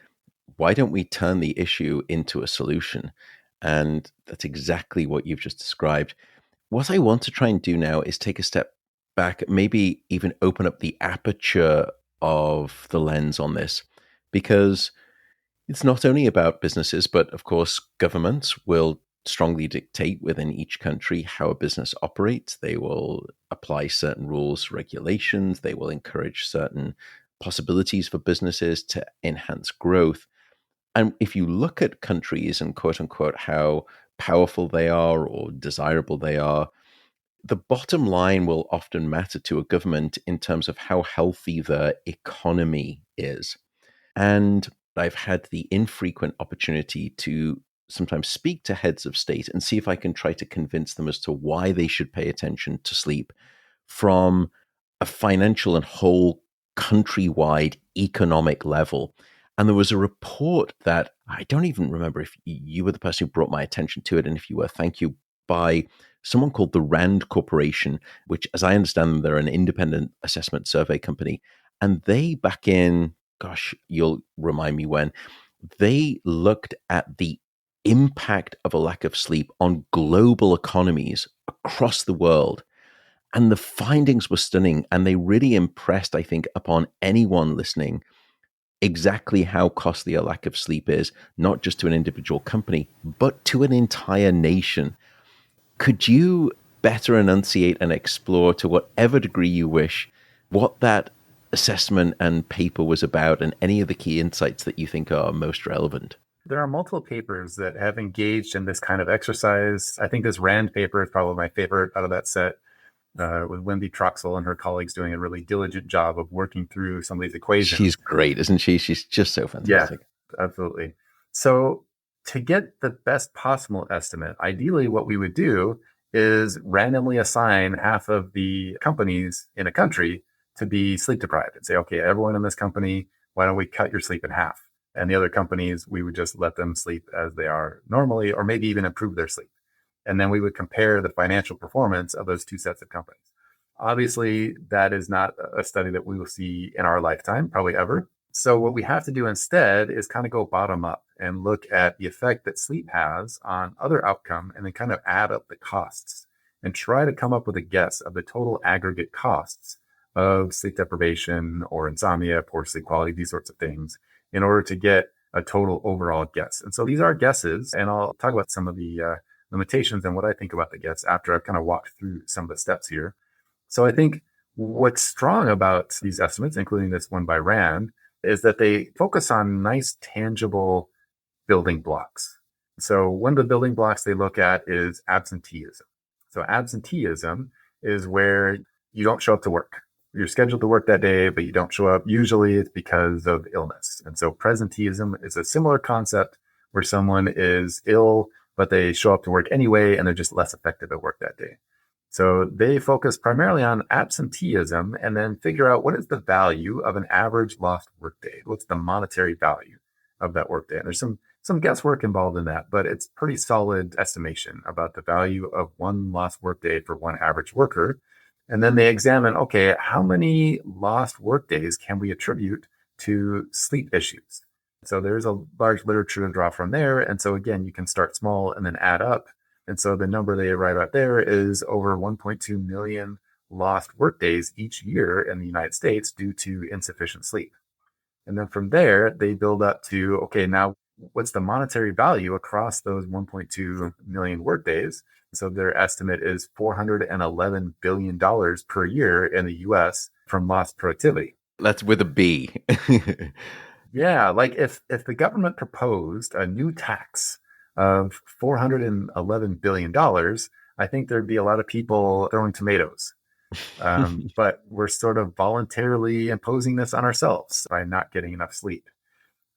why don't we turn the issue into a solution? And that's exactly what you've just described. What I want to try and do now is take a step back, maybe even open up the aperture of the lens on this, because it's not only about businesses, but of course, governments will strongly dictate within each country how a business operates. They will apply certain rules, regulations. They will encourage certain possibilities for businesses to enhance growth. And if you look at countries and quote unquote how powerful they are or desirable they are, the bottom line will often matter to a government in terms of how healthy the economy is. And I've had the infrequent opportunity to sometimes speak to heads of state and see if I can try to convince them as to why they should pay attention to sleep from a financial and whole countrywide economic level. And there was a report that I don't even remember if you were the person who brought my attention to it. And if you were, thank you, by someone called the Rand Corporation, which, as I understand them, they're an independent assessment survey company. And they, back in, gosh, you'll remind me when, they looked at the impact of a lack of sleep on global economies across the world. And the findings were stunning. And they really impressed, I think, upon anyone listening exactly how costly a lack of sleep is, not just to an individual company, but to an entire nation. Could you better enunciate and explore to whatever degree you wish what that assessment and paper was about and any of the key insights that you think are most relevant? There are multiple papers that have engaged in this kind of exercise. I think this Rand paper is probably my favorite out of that set, with Wendy Troxel and her colleagues doing a really diligent job of working through some of these She's equations. great, isn't she? She's just so Yeah, fantastic. absolutely. So, to get the best possible estimate, ideally, what we would do is randomly assign half of the companies in a country to be sleep deprived and say, okay, everyone in this company, why don't we cut your sleep in half? And the other companies, we would just let them sleep as they are normally, or maybe even improve their sleep. And then we would compare the financial performance of those two sets of companies. Obviously, that is not a study that we will see in our lifetime, probably ever. So, what we have to do instead is kind of go bottom up and look at the effect that sleep has on other outcome and then kind of add up the costs and try to come up with a guess of the total aggregate costs of sleep deprivation or insomnia, poor sleep quality, these sorts of things, in order to get a total overall guess. And so these are guesses, and I'll talk about some of the limitations and what I think about the guess after I've kind of walked through some of the steps here. So I think what's strong about these estimates, including this one by Rand, is that they focus on nice, tangible building blocks. So one of the building blocks they look at is absenteeism. So absenteeism is where you don't show up to work. You're scheduled to work that day, but you don't show up. Usually it's because of illness. And so presenteeism is a similar concept where someone is ill, but they show up to work anyway, and they're just less effective at work that day. So they focus primarily on absenteeism and then figure out what is the value of an average lost workday? What's the monetary value of that workday? And there's some guesswork involved in that, but it's pretty solid estimation about the value of one lost workday for one average worker. And then they examine, okay, how many lost workdays can we attribute to sleep issues? So there's a large literature to draw from there. And so again, you can start small and then add up. And so the number they arrive at there is over 1.2 million lost workdays each year in the United States due to insufficient sleep. And then from there, they build up to, okay, now what's the monetary value across those 1.2 million workdays? So their estimate is $411 billion per year in the US from lost productivity. That's with a B. Yeah, like if the government proposed a new tax of $411 billion, I think there'd be a lot of people throwing tomatoes. But we're sort of voluntarily imposing this on ourselves by not getting enough sleep.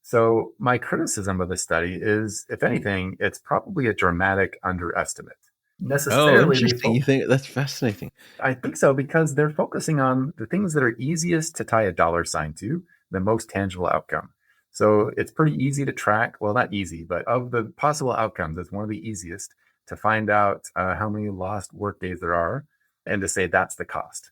So my criticism of this study is, if anything, it's probably a dramatic underestimate. Oh, Necessarily, interesting. You think that's fascinating. I think so, because they're focusing on the things that are easiest to tie a dollar sign to, the most tangible outcome. So it's pretty easy to track. Well, not easy, but of the possible outcomes, it's one of the easiest to find out how many lost work days there are and to say that's the cost.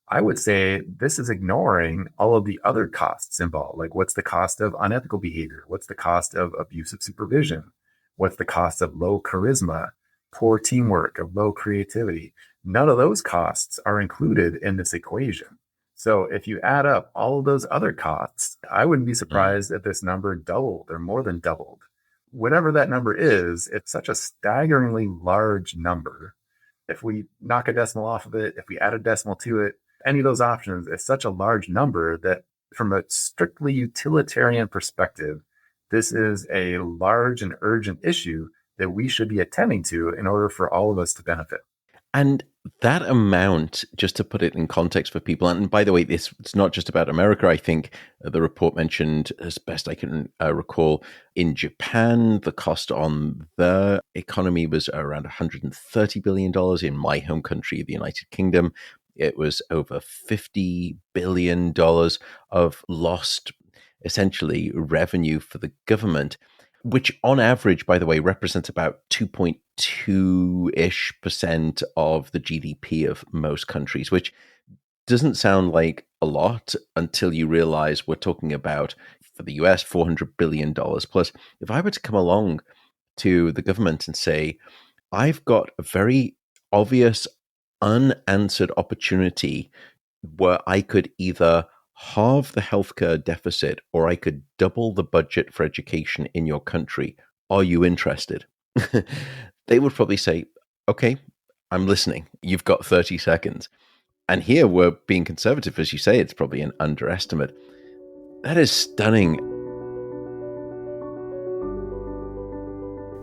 I would say this is ignoring all of the other costs involved. Like, what's the cost of unethical behavior? What's the cost of abusive supervision? What's the cost of low charisma, poor teamwork, of low creativity? None of those costs are included in this equation. So if you add up all of those other costs, I wouldn't be Mm. surprised if this number doubled or more than doubled. Whatever that number is, it's such a staggeringly large number. If we knock a decimal off of it, if we add a decimal to it, any of those options is such a large number that from a strictly utilitarian perspective, this is a large and urgent issue that we should be attending to in order for all of us to benefit. And That amount, just to put it in context for people, and by the way, it's not just about America. I think the report mentioned, as best I can recall, in Japan, the cost on the economy was around $130 billion. In my home country, the United Kingdom, it was over $50 billion of lost, essentially, revenue for the government, which on average, by the way, represents about 2.2-ish% of the GDP of most countries, which doesn't sound like a lot until you realize we're talking about, for the US, $400 billion plus. If I were to come along to the government and say, I've got a very obvious unanswered opportunity where I could either halve the healthcare deficit or I could double the budget for education in your country. Are you interested? They would probably say, okay, I'm listening. You've got 30 seconds. And here we're being conservative, as you say, it's probably an underestimate. That is stunning.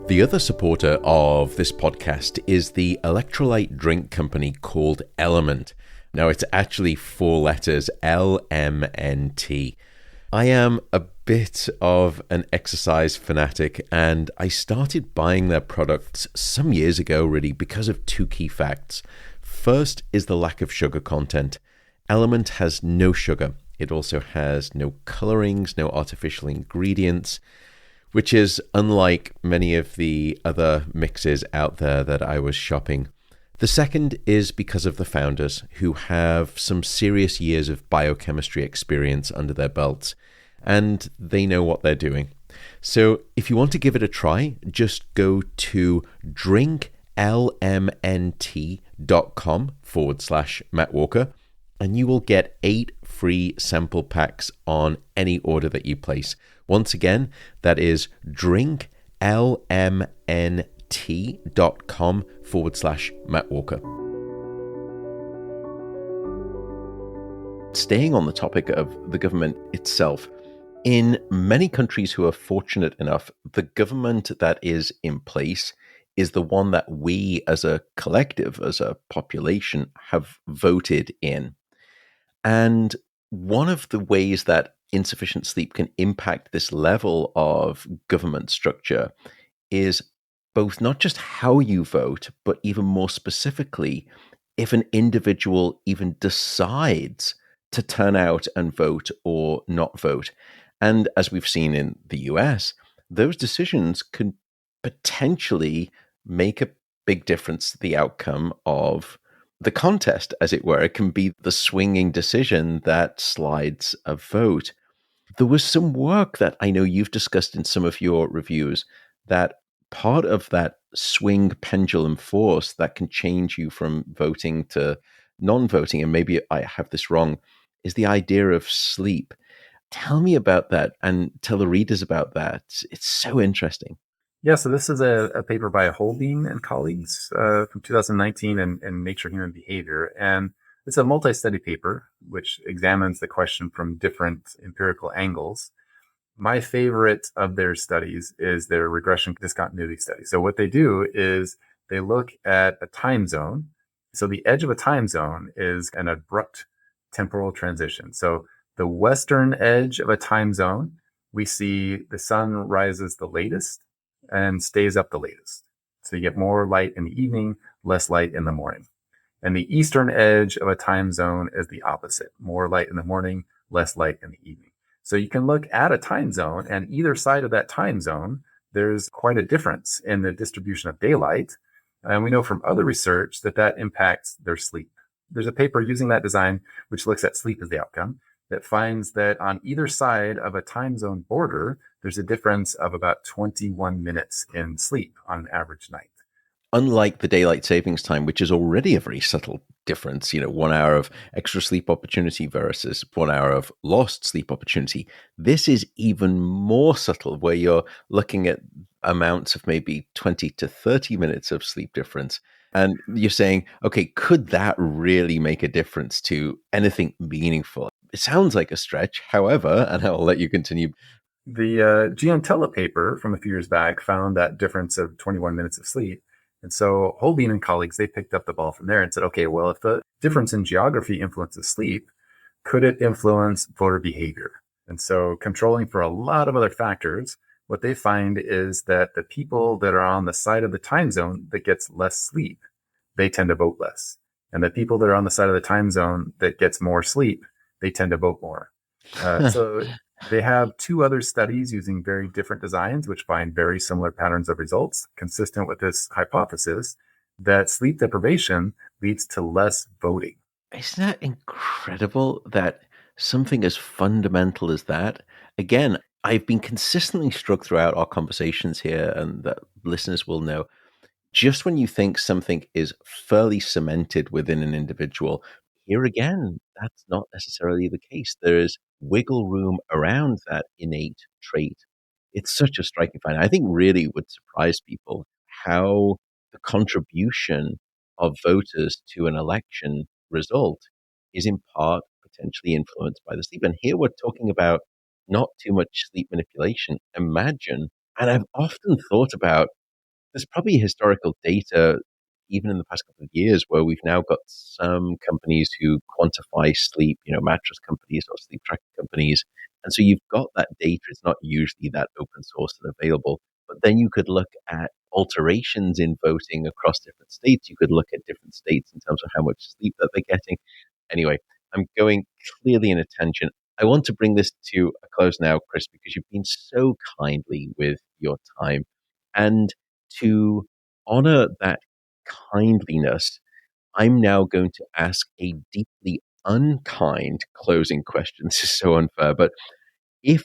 The other supporter of this podcast is the electrolyte drink company called Element. Now, it's actually 4 letters, LMNT. I am a bit of an exercise fanatic, and I started buying their products some years ago, really, because of 2 key facts. First is the lack of sugar content. Element has no sugar. It also has no colorings, no artificial ingredients, which is unlike many of the other mixes out there that I was shopping. The second is because of the founders, who have some serious years of biochemistry experience under their belts, and they know what they're doing. So if you want to give it a try, just go to drinklmnt.com/Matt Walker, and you will get 8 free sample packs on any order that you place. Once again, that is drinklmnt.com/Matt Walker. Staying on the topic of the government itself, in many countries who are fortunate enough, the government that is in place is the one that we as a collective, as a population, have voted in. And one of the ways that insufficient sleep can impact this level of government structure is both not just how you vote, but even more specifically, if an individual even decides to turn out and vote or not vote. And as we've seen in the US, those decisions can potentially make a big difference to the outcome of the contest, as it were. It can be the swinging decision that slides a vote. There was some work that I know you've discussed in some of your reviews, that part of that swing pendulum force that can change you from voting to non-voting, and maybe I have this wrong, is the idea of sleep. Tell me about that and tell the readers about that. It's so interesting. Yeah, so this is a paper by Holbein and colleagues from 2019 in Nature Human Behavior. And it's a multi-study paper which examines the question from different empirical angles. My favorite of their studies is their regression discontinuity study. So what they do is they look at a time zone. So the edge of a time zone is an abrupt temporal transition. So the western edge of a time zone, we see the sun rises the latest and stays up the latest. So you get more light in the evening, less light in the morning. And the eastern edge of a time zone is the opposite. More light in the morning, less light in the evening. So you can look at a time zone, and either side of that time zone, there's quite a difference in the distribution of daylight. And we know from other research that that impacts their sleep. There's a paper using that design, which looks at sleep as the outcome, that finds that on either side of a time zone border, there's a difference of about 21 minutes in sleep on an average night. Unlike the daylight savings time, which is already a very subtle difference, 1 hour of extra sleep opportunity versus 1 hour of lost sleep opportunity, this is even more subtle, where you're looking at amounts of maybe 20 to 30 minutes of sleep difference. And you're saying, okay, could that really make a difference to anything meaningful? It sounds like a stretch. However, and I'll let you continue. The Giantella paper from a few years back found that difference of 21 minutes of sleep. And so Holbein and colleagues, they picked up the ball from there and said, okay, well, if the difference in geography influences sleep, could it influence voter behavior? And so controlling for a lot of other factors, what they find is that the people that are on the side of the time zone that gets less sleep, they tend to vote less. And the people that are on the side of the time zone that gets more sleep, they tend to vote more. So they have two other studies using very different designs, which find very similar patterns of results, consistent with this hypothesis that sleep deprivation leads to less voting. Isn't that incredible that something as fundamental as that? Again, I've been consistently struck throughout our conversations here, and that listeners will know. Just when you think something is fairly cemented within an individual, here again, that's not necessarily the case. There is wiggle room around that innate trait. It's such a striking find. I think really would surprise people how the contribution of voters to an election result is in part potentially influenced by the sleep. And here we're talking about not too much sleep manipulation. Imagine, and I've often thought about there's probably historical data, even in the past couple of years, where we've now got some companies who quantify sleep, mattress companies or sleep tracking companies. And so you've got that data. It's not usually that open source and available. But then you could look at alterations in voting across different states. You could look at different states in terms of how much sleep that they're getting. Anyway, I'm going clearly in a tangent. I want to bring this to a close now, Chris, because you've been so kindly with your time. And to honor that kindliness, I'm now going to ask a deeply unkind closing question. This is so unfair, but if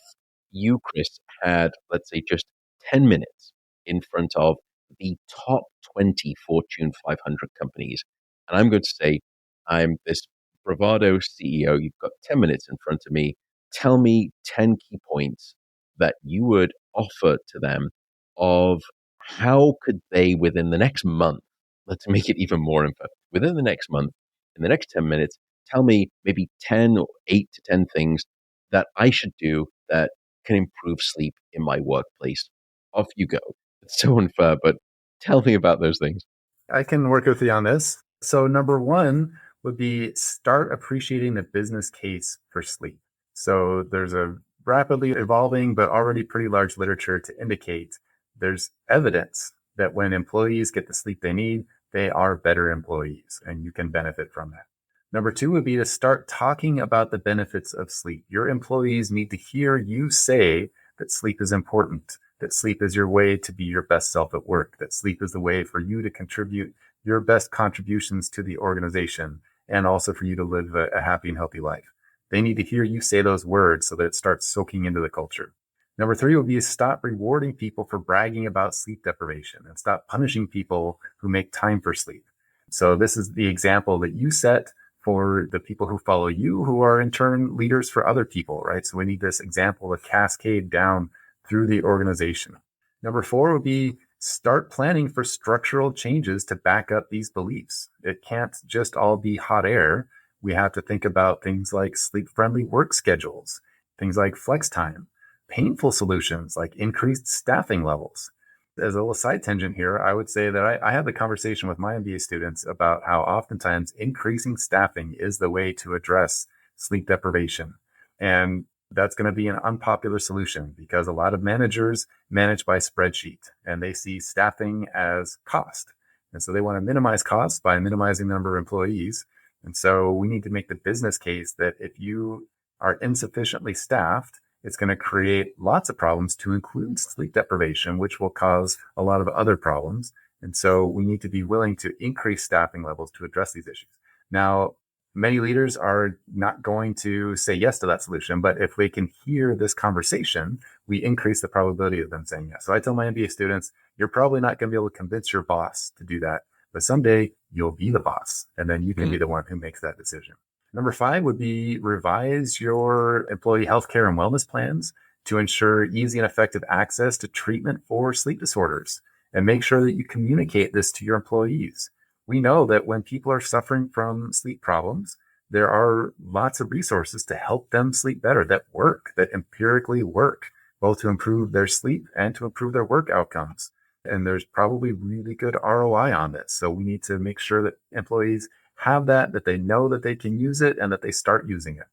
you, Chris, had, let's say, just 10 minutes in front of the top 20 Fortune 500 companies, and I'm going to say, I'm this bravado CEO, you've got 10 minutes in front of me, tell me 10 key points that you would offer to them of how could they, within the next month, let's make it even more info, within the next month, in the next 10 minutes, tell me maybe 10 or 8 to 10 things that I should do that can improve sleep in my workplace. Off you go. It's so unfair, but tell me about those things. I can work with you on this. So, number one would be start appreciating the business case for sleep. So, there's a rapidly evolving but already pretty large literature to indicate there's evidence that when employees get the sleep they need, they are better employees and you can benefit from that. Number two would be to start talking about the benefits of sleep. Your employees need to hear you say that sleep is important, that sleep is your way to be your best self at work, that sleep is the way for you to contribute your best contributions to the organization, and also for you to live a happy and healthy life. They need to hear you say those words so that it starts soaking into the culture. Number three would be to stop rewarding people for bragging about sleep deprivation and stop punishing people who make time for sleep. So this is the example that you set for the people who follow you, who are in turn leaders for other people, right? So we need this example to cascade down through the organization. Number four would be start planning for structural changes to back up these beliefs. It can't just all be hot air. We have to think about things like sleep friendly work schedules, things like flex time, painful solutions like increased staffing levels. As a little side tangent here, I would say that I had the conversation with my MBA students about how oftentimes increasing staffing is the way to address sleep deprivation. And that's going to be an unpopular solution because a lot of managers manage by spreadsheet and they see staffing as cost. And so they want to minimize costs by minimizing the number of employees. And so we need to make the business case that if you are insufficiently staffed, it's going to create lots of problems to include sleep deprivation, which will cause a lot of other problems. And so we need to be willing to increase staffing levels to address these issues. Now, many leaders are not going to say yes to that solution, but if we can hear this conversation, we increase the probability of them saying yes. So I tell my MBA students, you're probably not going to be able to convince your boss to do that, but someday you'll be the boss, and then you can be the one who makes that decision. Number five would be revise your employee healthcare and wellness plans to ensure easy and effective access to treatment for sleep disorders, and make sure that you communicate this to your employees. We know that when people are suffering from sleep problems, there are lots of resources to help them sleep better that work, that empirically work, both to improve their sleep and to improve their work outcomes. And there's probably really good ROI on this. So we need to make sure that employees have that they know that they can use it and that they start using it.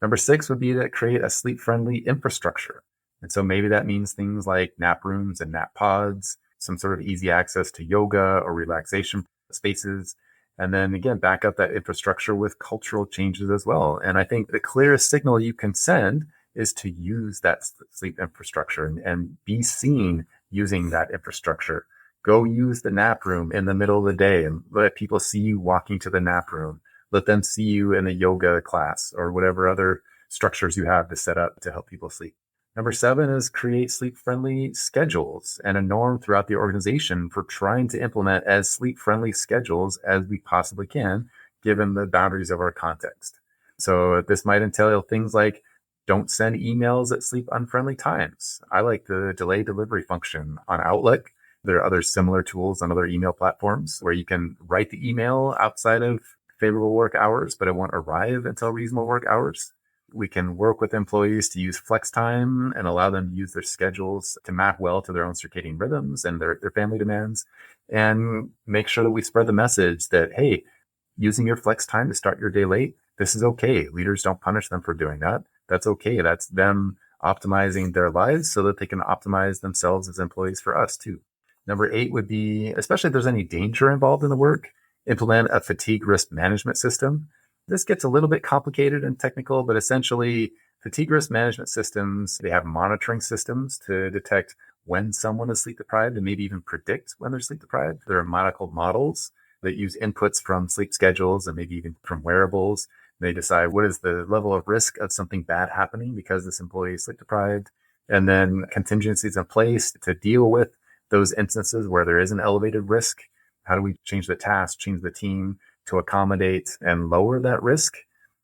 Number six would be to create a sleep friendly infrastructure. And so maybe that means things like nap rooms and nap pods, some sort of easy access to yoga or relaxation spaces. And then again, back up that infrastructure with cultural changes as well. And I think the clearest signal you can send is to use that sleep infrastructure and be seen using that infrastructure. Go use the nap room in the middle of the day and let people see you walking to the nap room. Let them see you in a yoga class or whatever other structures you have to set up to help people sleep. Number seven is create sleep friendly schedules and a norm throughout the organization for trying to implement as sleep friendly schedules as we possibly can, given the boundaries of our context. So this might entail things like don't send emails at sleep unfriendly times. I like the delay delivery function on Outlook. There are other similar tools on other email platforms where you can write the email outside of favorable work hours, but it won't arrive until reasonable work hours. We can work with employees to use flex time and allow them to use their schedules to map well to their own circadian rhythms and their family demands, and make sure that we spread the message that, hey, using your flex time to start your day late, this is okay. Leaders don't punish them for doing that. That's okay. That's them optimizing their lives so that they can optimize themselves as employees for us too. Number eight would be, especially if there's any danger involved in the work, implement a fatigue risk management system. This gets a little bit complicated and technical, but essentially fatigue risk management systems, they have monitoring systems to detect when someone is sleep deprived and maybe even predict when they're sleep deprived. There are medical models that use inputs from sleep schedules and maybe even from wearables. They decide what is the level of risk of something bad happening because this employee is sleep deprived, and then contingencies in place to deal with those instances where there is an elevated risk. How do we change the task, change the team to accommodate and lower that risk?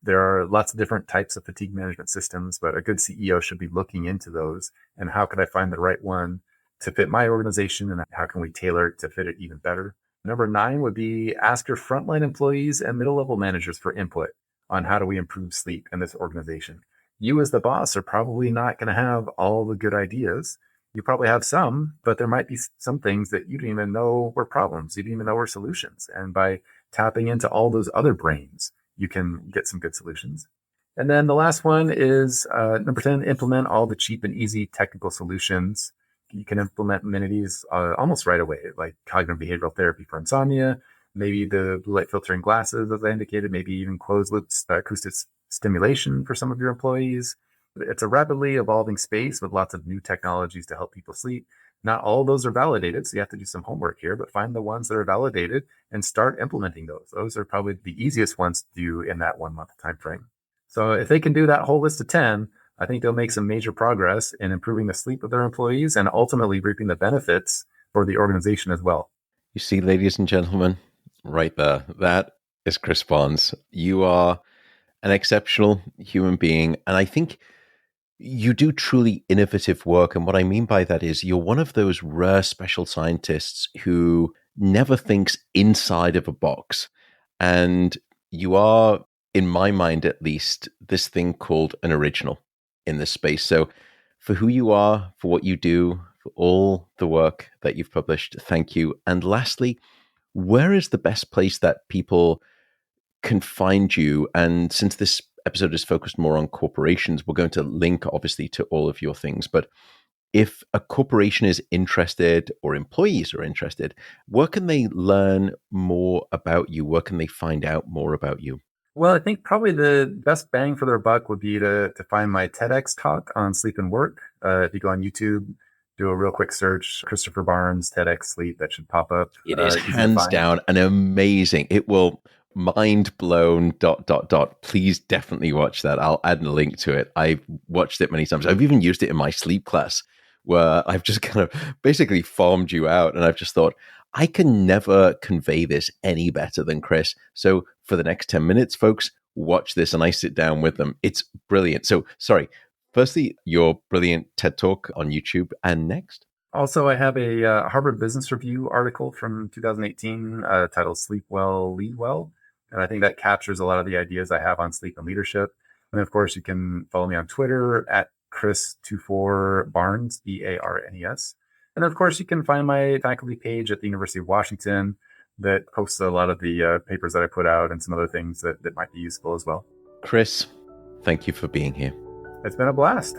There are lots of different types of fatigue management systems, but a good CEO should be looking into those. And how could I find the right one to fit my organization? And how can we tailor it to fit it even better? Number nine would be ask your frontline employees and middle level managers for input on how do we improve sleep in this organization. You as the boss are probably not going to have all the good ideas. You probably have some, but there might be some things that you didn't even know were problems. You didn't even know were solutions. And by tapping into all those other brains, you can get some good solutions. And then the last one is number 10, implement all the cheap and easy technical solutions. You can implement amenities almost right away, like cognitive behavioral therapy for insomnia, maybe the blue light filtering glasses, as I indicated, maybe even closed loop acoustic stimulation for some of your employees. It's a rapidly evolving space with lots of new technologies to help people sleep. Not all of those are validated, so you have to do some homework here, but find the ones that are validated and start implementing those. Those are probably the easiest ones to do in that 1 month time frame. So if they can do that whole list of 10, I think they'll make some major progress in improving the sleep of their employees and ultimately reaping the benefits for the organization as well. You see, ladies and gentlemen, right there, that is Chris Barnes. You are an exceptional human being. And I think you do truly innovative work. And what I mean by that is you're one of those rare special scientists who never thinks inside of a box. And you are, in my mind at least, this thing called an original in this space. So for who you are, for what you do, for all the work that you've published, thank you. And lastly, where is the best place that people can find you? And since this episode is focused more on corporations, we're going to link obviously to all of your things. But if a corporation is interested or employees are interested, where can they learn more about you? Where can they find out more about you? Well, I think probably the best bang for their buck would be to find my TEDx talk on sleep and work. If you go on YouTube, do a real quick search, Christopher Barnes, TEDx sleep, that should pop up. It is Easy to hands find. down an amazing. It will mind blown dot dot dot. Please definitely watch that. I'll add a link to it. I've watched it many times. I've even used it in my sleep class where I've just kind of basically farmed you out, and I've just thought I can never convey this any better than Chris. So for the next 10 minutes, folks, watch this, and I sit down with them. It's brilliant. So sorry. Firstly, your brilliant TED Talk on YouTube, and next. Also, I have a Harvard Business Review article from 2018 titled Sleep Well, Lead Well. And I think that captures a lot of the ideas I have on sleep and leadership. And of course, you can follow me on Twitter at Chris24Barnes, Barnes. And of course, you can find my faculty page at the University of Washington that posts a lot of the papers that I put out and some other things that might be useful as well. Chris, thank you for being here. It's been a blast.